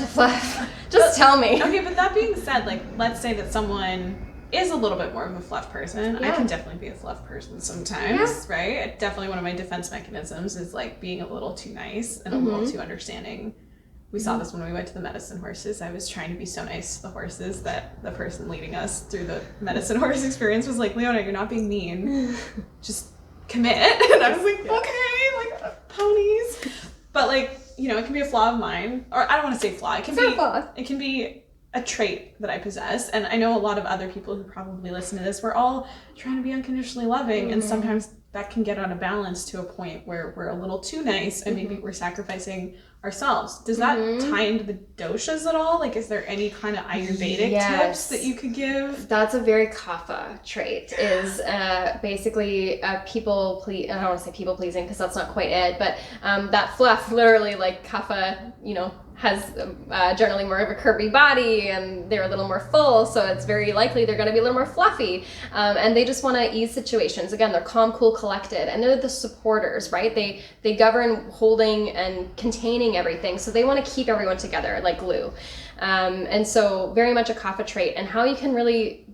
fluff. Just tell me. Okay, but that being said, like, let's say that someone is a little bit more of a fluff person. I can definitely be a fluff person sometimes, right? Definitely one of my defense mechanisms is like being a little too nice and a little too understanding. We saw this when we went to the medicine horses. I was trying to be so nice to the horses that the person leading us through the medicine horse experience was like, Leona, you're not being mean. Just commit. And I was like, okay, like ponies. But like, it can be a flaw of mine. Or I don't want to say flaw. It can be a trait that I possess, and I know a lot of other people who probably listen to this, we're all trying to be unconditionally loving, and sometimes that can get out of balance to a point where we're a little too nice and maybe we're sacrificing ourselves. Does that tie into the doshas at all? Like, is there any kind of Ayurvedic tips that you could give? That's a very kapha trait, is basically people I don't want to say people pleasing because that's not quite it, but that fluff, literally, like kapha, has generally more of a curvy body, and they're a little more full, so it's very likely they're going to be a little more fluffy, and they just want to ease situations. Again, they're calm, cool, collected, and they're the supporters, right? They govern holding and containing everything, so they want to keep everyone together like glue, and so very much a kapha trait. And how you can really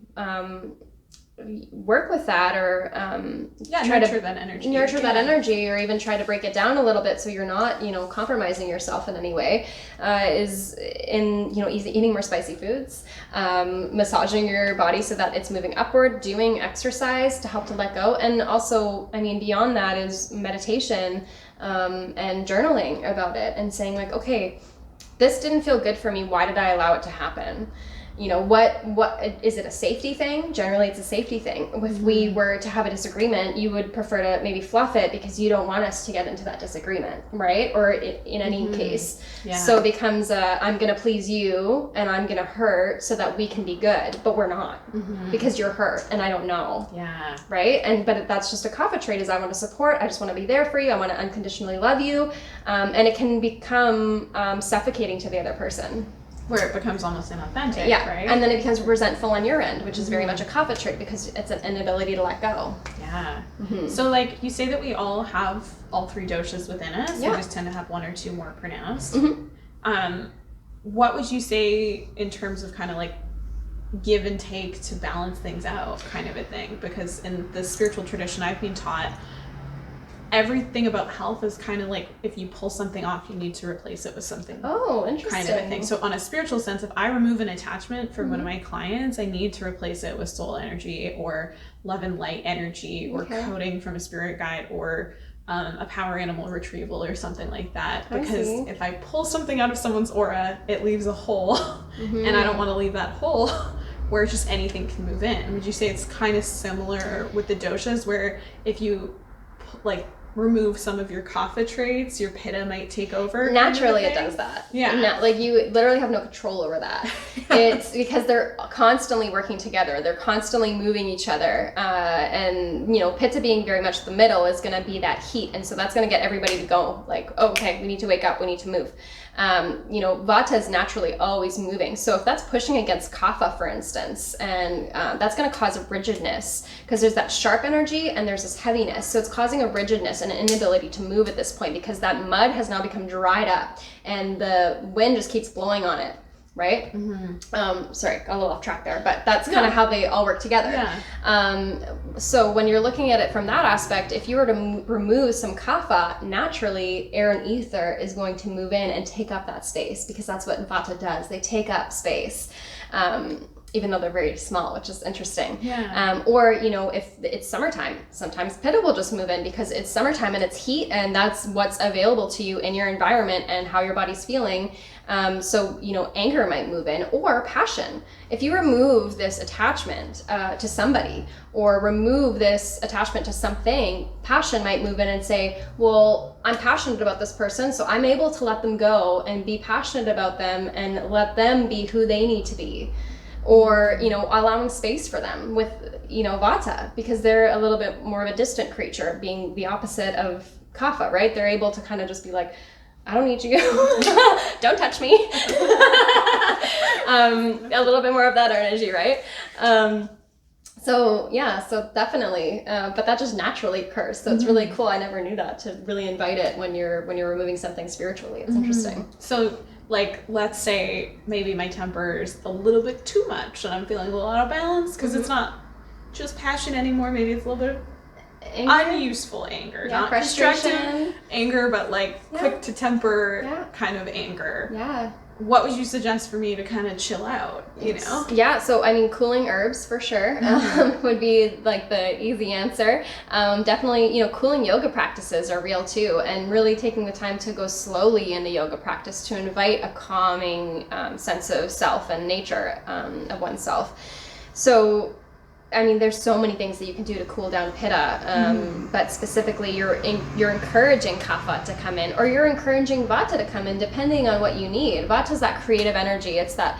work with that, or try nurture to that energy, that energy, or even try to break it down a little bit so you're not compromising yourself in any way, is in eating more spicy foods, massaging your body so that it's moving upward, doing exercise to help to let go, and also beyond that is meditation, and journaling about it and saying like, okay, this didn't feel good for me, why did I allow it to happen? What is it, a safety thing? Generally it's a safety thing. If we were to have a disagreement, you would prefer to maybe fluff it because you don't want us to get into that disagreement, right? Or in any case. So it becomes I'm gonna please you and I'm gonna hurt so that we can be good, but we're not, because you're hurt and I don't know. Right? But that's just a kapha trait, is I want to support, I just want to be there for you, I want to unconditionally love you, and it can become suffocating to the other person. Where it becomes almost inauthentic, right? And then it becomes resentful on your end, which is very much a kapha trait because it's an inability to let go. So like you say that we all have all three doshas within us. We just tend to have one or two more pronounced. What would you say in terms of kind of like give and take to balance things out kind of a thing? Because in the spiritual tradition I've been taught, everything about health is kind of like, if you pull something off, you need to replace it with something. Oh, interesting. Kind of a thing. So on a spiritual sense, if I remove an attachment from one of my clients, I need to replace it with soul energy or love and light energy or coding from a spirit guide or a power animal retrieval or something like that. Because if I pull something out of someone's aura, it leaves a hole and I don't want to leave that hole where just anything can move in. Would you say it's kind of similar with the doshas, where if you like remove some of your kapha traits, your pitta might take over? Naturally it does that. Like you literally have no control over that. It's because they're constantly working together, they're constantly moving each other, and pitta being very much the middle is going to be that heat, and so that's going to get everybody to go like, oh, okay, we need to wake up, we need to move. Vata is naturally always moving. So if that's pushing against kapha, for instance, and that's going to cause a rigidness, because there's that sharp energy and there's this heaviness. So it's causing a rigidness and an inability to move at this point, because that mud has now become dried up and the wind just keeps blowing on it. Right? Sorry, got a little off track there, but that's kind of how they all work together. So when you're looking at it from that aspect, if you were to remove some kapha, naturally air and ether is going to move in and take up that space, because that's what Vata does. They take up space. even though they're very small, which is interesting. Yeah. Or, you know, if it's summertime, sometimes pitta will just move in because it's summertime and it's heat, and that's what's available to you in your environment and how your body's feeling. So, you know, anger might move in, or passion. If you remove this attachment to somebody, or remove this attachment to something, passion might move in and say, well, I'm passionate about this person, so I'm able to let them go and be passionate about them and let them be who they need to be. Or, you know, allowing space for them with, you know, vata, because they're a little bit more of a distant creature, being the opposite of kapha, right? They're able to kind of just be like, I don't need you. Don't touch me. A little bit more of that energy, right? So definitely, but that just naturally occurs. So it's really cool. I never knew that, to really invite it when you're removing something spiritually. It's interesting. So, like, let's say maybe my temper is a little bit too much and I'm feeling a little out of balance because it's not just passion anymore. Maybe it's a little bit of unuseful anger, not destructive anger, but like quick to temper kind of anger. Yeah. What would you suggest for me to kind of chill out, you know? Yeah, so I mean, cooling herbs for sure would be like the easy answer. Definitely, you know, cooling yoga practices are real too, and really taking the time to go slowly in the yoga practice to invite a calming sense of self and nature of oneself. So, I mean, there's so many things that you can do to cool down pitta, but specifically you're encouraging kapha to come in, or you're encouraging vata to come in, depending on what you need. Vata is that creative energy. It's that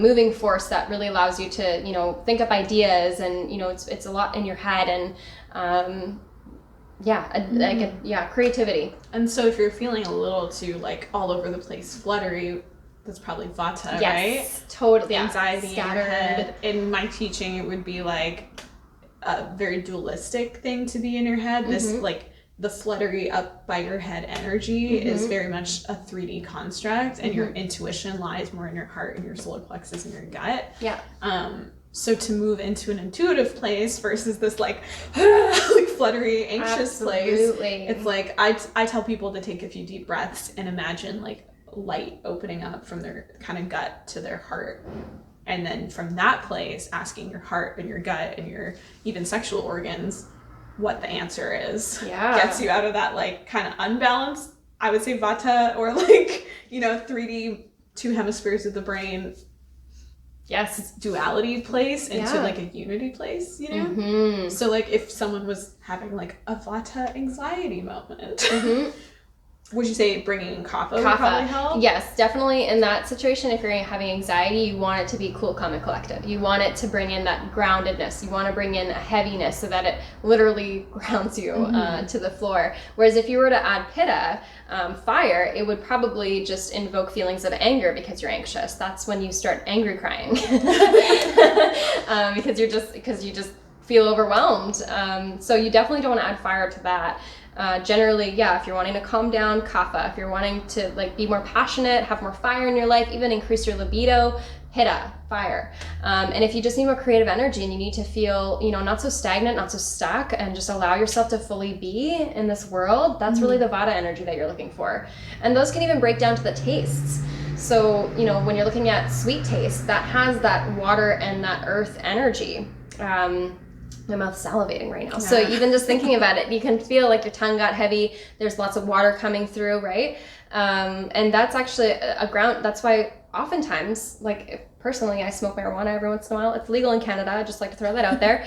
moving force that really allows you to, you know, think up ideas, and, you know, it's a lot in your head, and creativity. And so if you're feeling a little too, like, all over the place, fluttery, that's probably vata, right? Yes, totally. The anxiety scattered. in your head. In my teaching, it would be like a very dualistic thing to be in your head. This, like, the fluttery up by your head energy is very much a 3D construct, and your intuition lies more in your heart and your solar plexus and your gut. Yeah. So to move into an intuitive place versus this like fluttery, anxious place, it's like I tell people to take a few deep breaths and imagine like light opening up from their kind of gut to their heart, and then from that place asking your heart and your gut and your even sexual organs what the answer is. Gets you out of that like kind of unbalanced, I would say, vata, or like, you know, 3D, two hemispheres of the brain, duality place into like a unity place, you know? So like if someone was having like a vata anxiety moment, would you say bringing in kapha would probably help? Yes, definitely. In that situation, if you're having anxiety, you want it to be cool, calm, and collected. You want it to bring in that groundedness. You want to bring in a heaviness so that it literally grounds you to the floor. Whereas if you were to add pitta, fire, it would probably just invoke feelings of anger because you're anxious. That's when you start angry crying because you just feel overwhelmed. So you definitely don't want to add fire to that. Generally, if you're wanting to calm down, kapha. If you're wanting to like be more passionate, have more fire in your life, even increase your libido, pitta, fire. And if you just need more creative energy and you need to feel, you know, not so stagnant, not so stuck, and just allow yourself to fully be in this world, that's really the vata energy that you're looking for. And those can even break down to the tastes. So, you know, when you're looking at sweet taste, that has that water and that earth energy. My mouth's salivating right now. So even just thinking about it, you can feel like your tongue got heavy. There's lots of water coming through, right? And that's actually a ground. That's why oftentimes, like, personally, I smoke marijuana every once in a while. It's legal in Canada. I just like to throw that out there.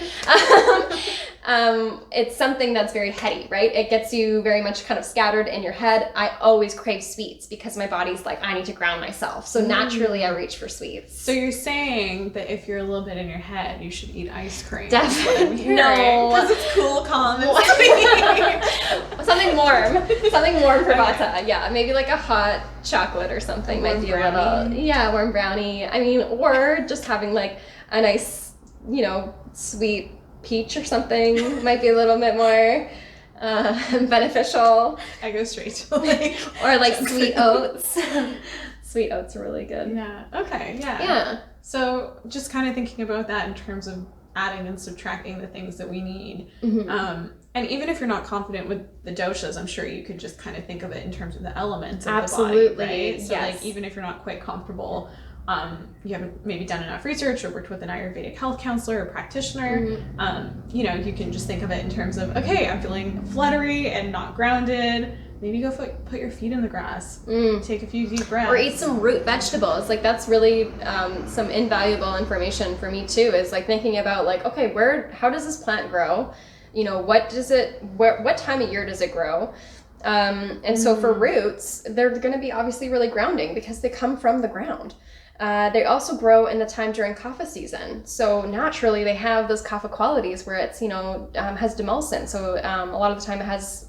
It's something that's very heady, right? It gets you very much kind of scattered in your head. I always crave sweets because my body's like, I need to ground myself. So naturally, I reach for sweets. So you're saying that if you're a little bit in your head, you should eat ice cream. Definitely. No. Because it's cool, calm, and sweet. Something warm for vata. Yeah, maybe like a hot chocolate or something might be brownie. A little, warm brownie. I mean, or just having like a nice, you know, sweet peach or something might be a little bit more beneficial. I go straight to like, or like sweet oats. Sweet oats are really good. Yeah. Okay. Yeah. So just kind of thinking about that in terms of adding and subtracting the things that we need. And even if you're not confident with the doshas, I'm sure you could just kind of think of it in terms of the elements of the body, right? So like even if you're not quite comfortable you haven't maybe done enough research or worked with an Ayurvedic health counselor or practitioner, you know, you can just think of it in terms of, okay, I'm feeling fluttery and not grounded. Maybe go put your feet in the grass, take a few deep breaths. Or eat some root vegetables. Like, that's really some invaluable information for me too, is like thinking about like, okay, how does this plant grow? You know, what time of year does it grow? And so for roots, they're going to be obviously really grounding because they come from the ground. They also grow in the time during kapha season. So naturally they have those kapha qualities where it's, you know, has demulcent. So a lot of the time it has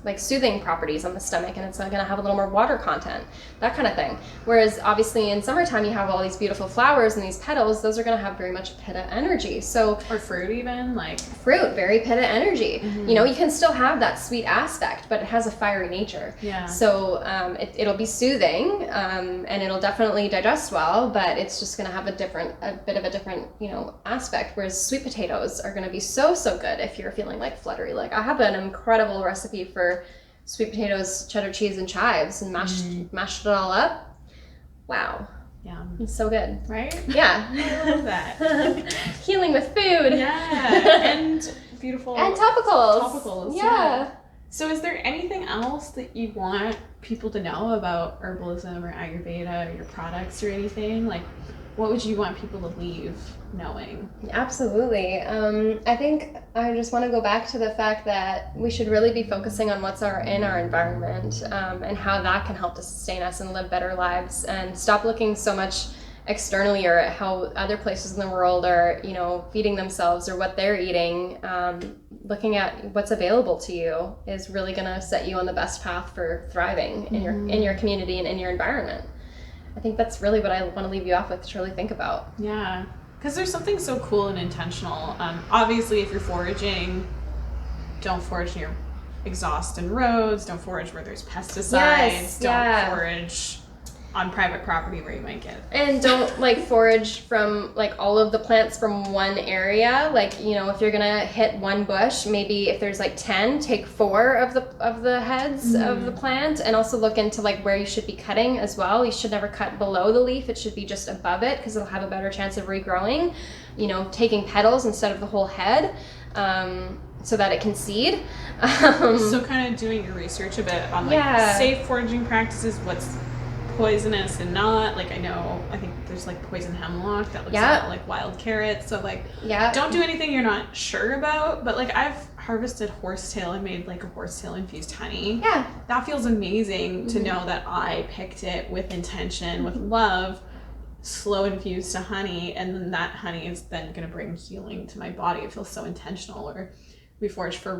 like soothing properties on the stomach, and it's going to have a little more water content, that kind of thing. Whereas obviously in summertime you have all these beautiful flowers and these petals, those are going to have very much pitta energy. So, or fruit even, like fruit, very pitta energy. You know, you can still have that sweet aspect, but it has a fiery nature. Yeah. So it'll be soothing, and it'll definitely digest well, but it's just going to have a bit of a different, you know, aspect. Whereas sweet potatoes are going to be so good if you're feeling like fluttery. Like, I have an incredible recipe for sweet potatoes, cheddar cheese, and chives, and mashed it all up. Wow. Yeah. It's so good. Right? Yeah. I love that. Healing with food. Yeah. And beautiful. And topicals. Topicals. Yeah. So is there anything else that you want people to know about herbalism or Ayurveda or your products or anything? Like, what would you want people to leave knowing? Absolutely. I think I just want to go back to the fact that we should really be focusing on what's in our environment, and how that can help to sustain us and live better lives, and stop looking so much externally or at how other places in the world are, you know, feeding themselves or what they're eating. Looking at what's available to you is really going to set you on the best path for thriving in your community and in your environment. I think that's really what I want to leave you off with to really think about. Yeah, because there's something so cool and intentional. Obviously, if you're foraging, don't forage near exhaust and roads. Don't forage where there's pesticides. Yes, don't forage on private property where you might get. And don't like forage from like all of the plants from one area. Like, you know, if you're gonna hit one bush, maybe if there's like 10, take 4 of the heads of the plant, and also look into like where you should be cutting as well. You should never cut below the leaf. It should be just above it because it'll have a better chance of regrowing. You know, taking petals instead of the whole head, so that it can seed. So kind of doing your research a bit on like safe foraging practices, what's poisonous and not. Like, I think there's like poison hemlock that looks like wild carrots. So like, don't do anything you're not sure about. But like, I've harvested horsetail and made like a horsetail infused honey. Yeah. That feels amazing to know that I picked it with intention, with love, slow infused to honey, and then that honey is then going to bring healing to my body. It feels so intentional. Or we foraged for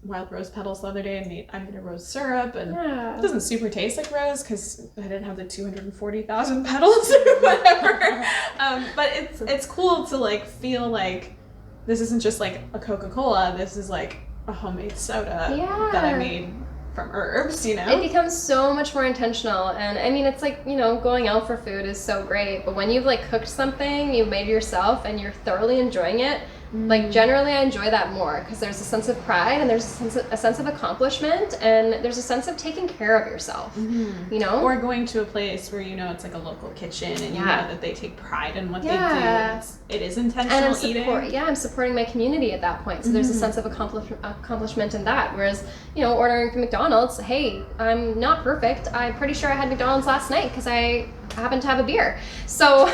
wild rose petals the other day, and I made a rose syrup, and it doesn't super taste like rose because I didn't have the 240,000 petals or whatever. But it's cool to like feel like this isn't just like a Coca-Cola. This is like a homemade soda that I made from herbs, you know? It becomes so much more intentional. And I mean, it's like, you know, going out for food is so great, but when you've like cooked something, you've made yourself, and you're thoroughly enjoying it, like generally I enjoy that more because there's a sense of pride, and there's a sense of accomplishment, and there's a sense of taking care of yourself, you know? Or going to a place where you know it's like a local kitchen, and you know that they take pride in what they do. It is intentional eating. I'm supporting my community at that point. So there's a sense of accomplishment in that. Whereas, you know, ordering from McDonald's, hey, I'm not perfect. I'm pretty sure I had McDonald's last night because I happen to have a beer. So,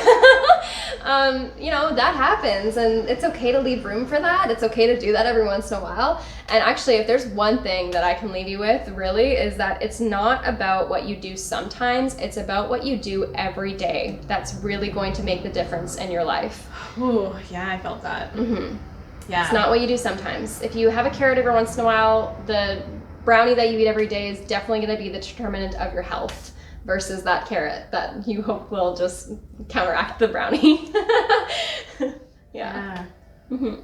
you know, that happens, and it's okay to leave room for that. It's okay to do that every once in a while. And actually, if there's one thing that I can leave you with, really, is that it's not about what you do sometimes. It's about what you do every day. That's really going to make the difference in your life. Ooh, yeah, I felt that. Yeah. It's not what you do sometimes. If you have a carrot every once in a while, the brownie that you eat every day is definitely going to be the determinant of your health versus that carrot that you hope will just counteract the brownie.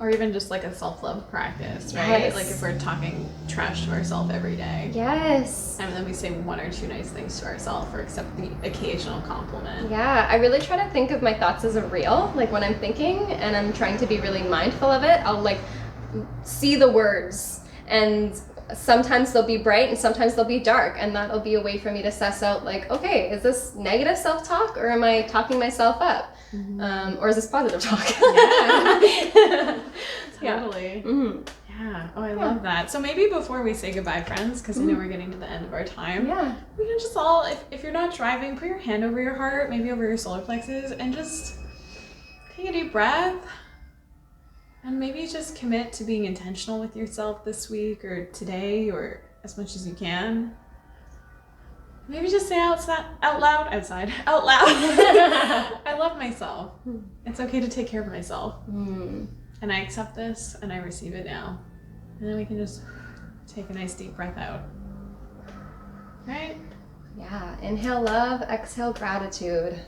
Or even just like a self-love practice, right? Yes. Like if we're talking trash to ourselves every day. Yes. And then we say 1 or 2 nice things to ourselves, or accept the occasional compliment. Yeah, I really try to think of my thoughts as a reel. Like when I'm thinking and I'm trying to be really mindful of it, I'll like see the words and sometimes they'll be bright and sometimes they'll be dark, and that'll be a way for me to suss out, like, okay, is this negative self-talk, or am I talking myself up? Or is this positive talk? Yeah. Yeah. Totally. Mm-hmm. Yeah. Oh, I love that. So maybe before we say goodbye, friends, because I know we're getting to the end of our time, Yeah. we can just all, if you're not driving, put your hand over your heart, maybe over your solar plexus, and just take a deep breath. And maybe just commit to being intentional with yourself this week or today, or as much as you can. Maybe just say out loud. I love myself. It's okay to take care of myself. And I accept this and I receive it now. And then we can just take a nice deep breath out. Right? Yeah. Inhale love, exhale gratitude.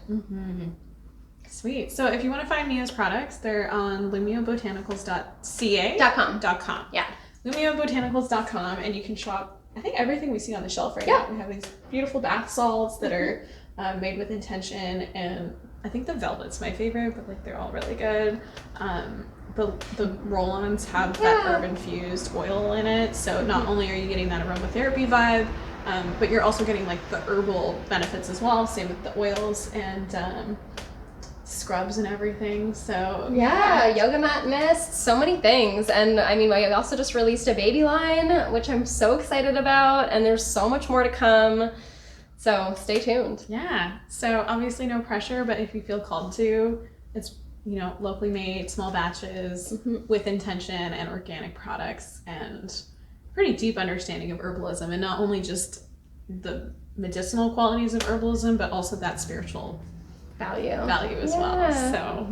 Sweet. So if you want to find Mia's products, they're on lumiabotanicals.ca. .com. Yeah. lumiabotanicals.com, and you can shop, I think, everything we see on the shelf right now. We have these beautiful bath salts that are made with intention, and I think the velvet's my favorite, but like they're all really good. The roll-ons have that herb-infused oil in it, so not only are you getting that aromatherapy vibe, but you're also getting like the herbal benefits as well. Same with the oils and scrubs and everything. So yoga mat mist, so many things. And I mean, we also just released a baby line, which I'm so excited about, and there's so much more to come, so stay tuned. So obviously no pressure, but if you feel called to, it's, you know, locally made, small batches, with intention, and organic products, and pretty deep understanding of herbalism, and not only just the medicinal qualities of herbalism, but also that spiritual value as well. So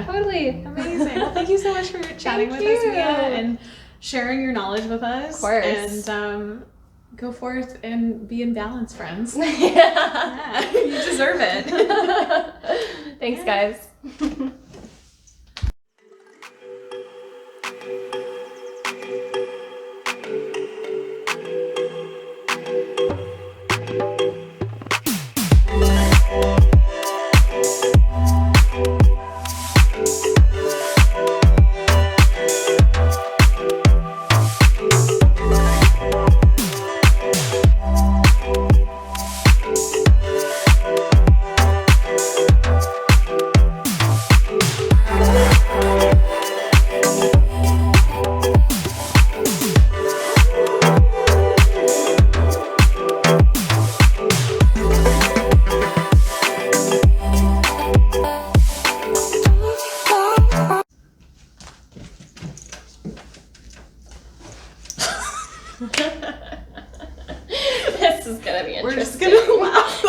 Totally amazing. Well, thank you so much for chatting with us, Mia, and sharing your knowledge with us. Of course. And go forth and be in balance, friends. You deserve it. Thanks, guys. This is gonna be interesting. We're just gonna laugh.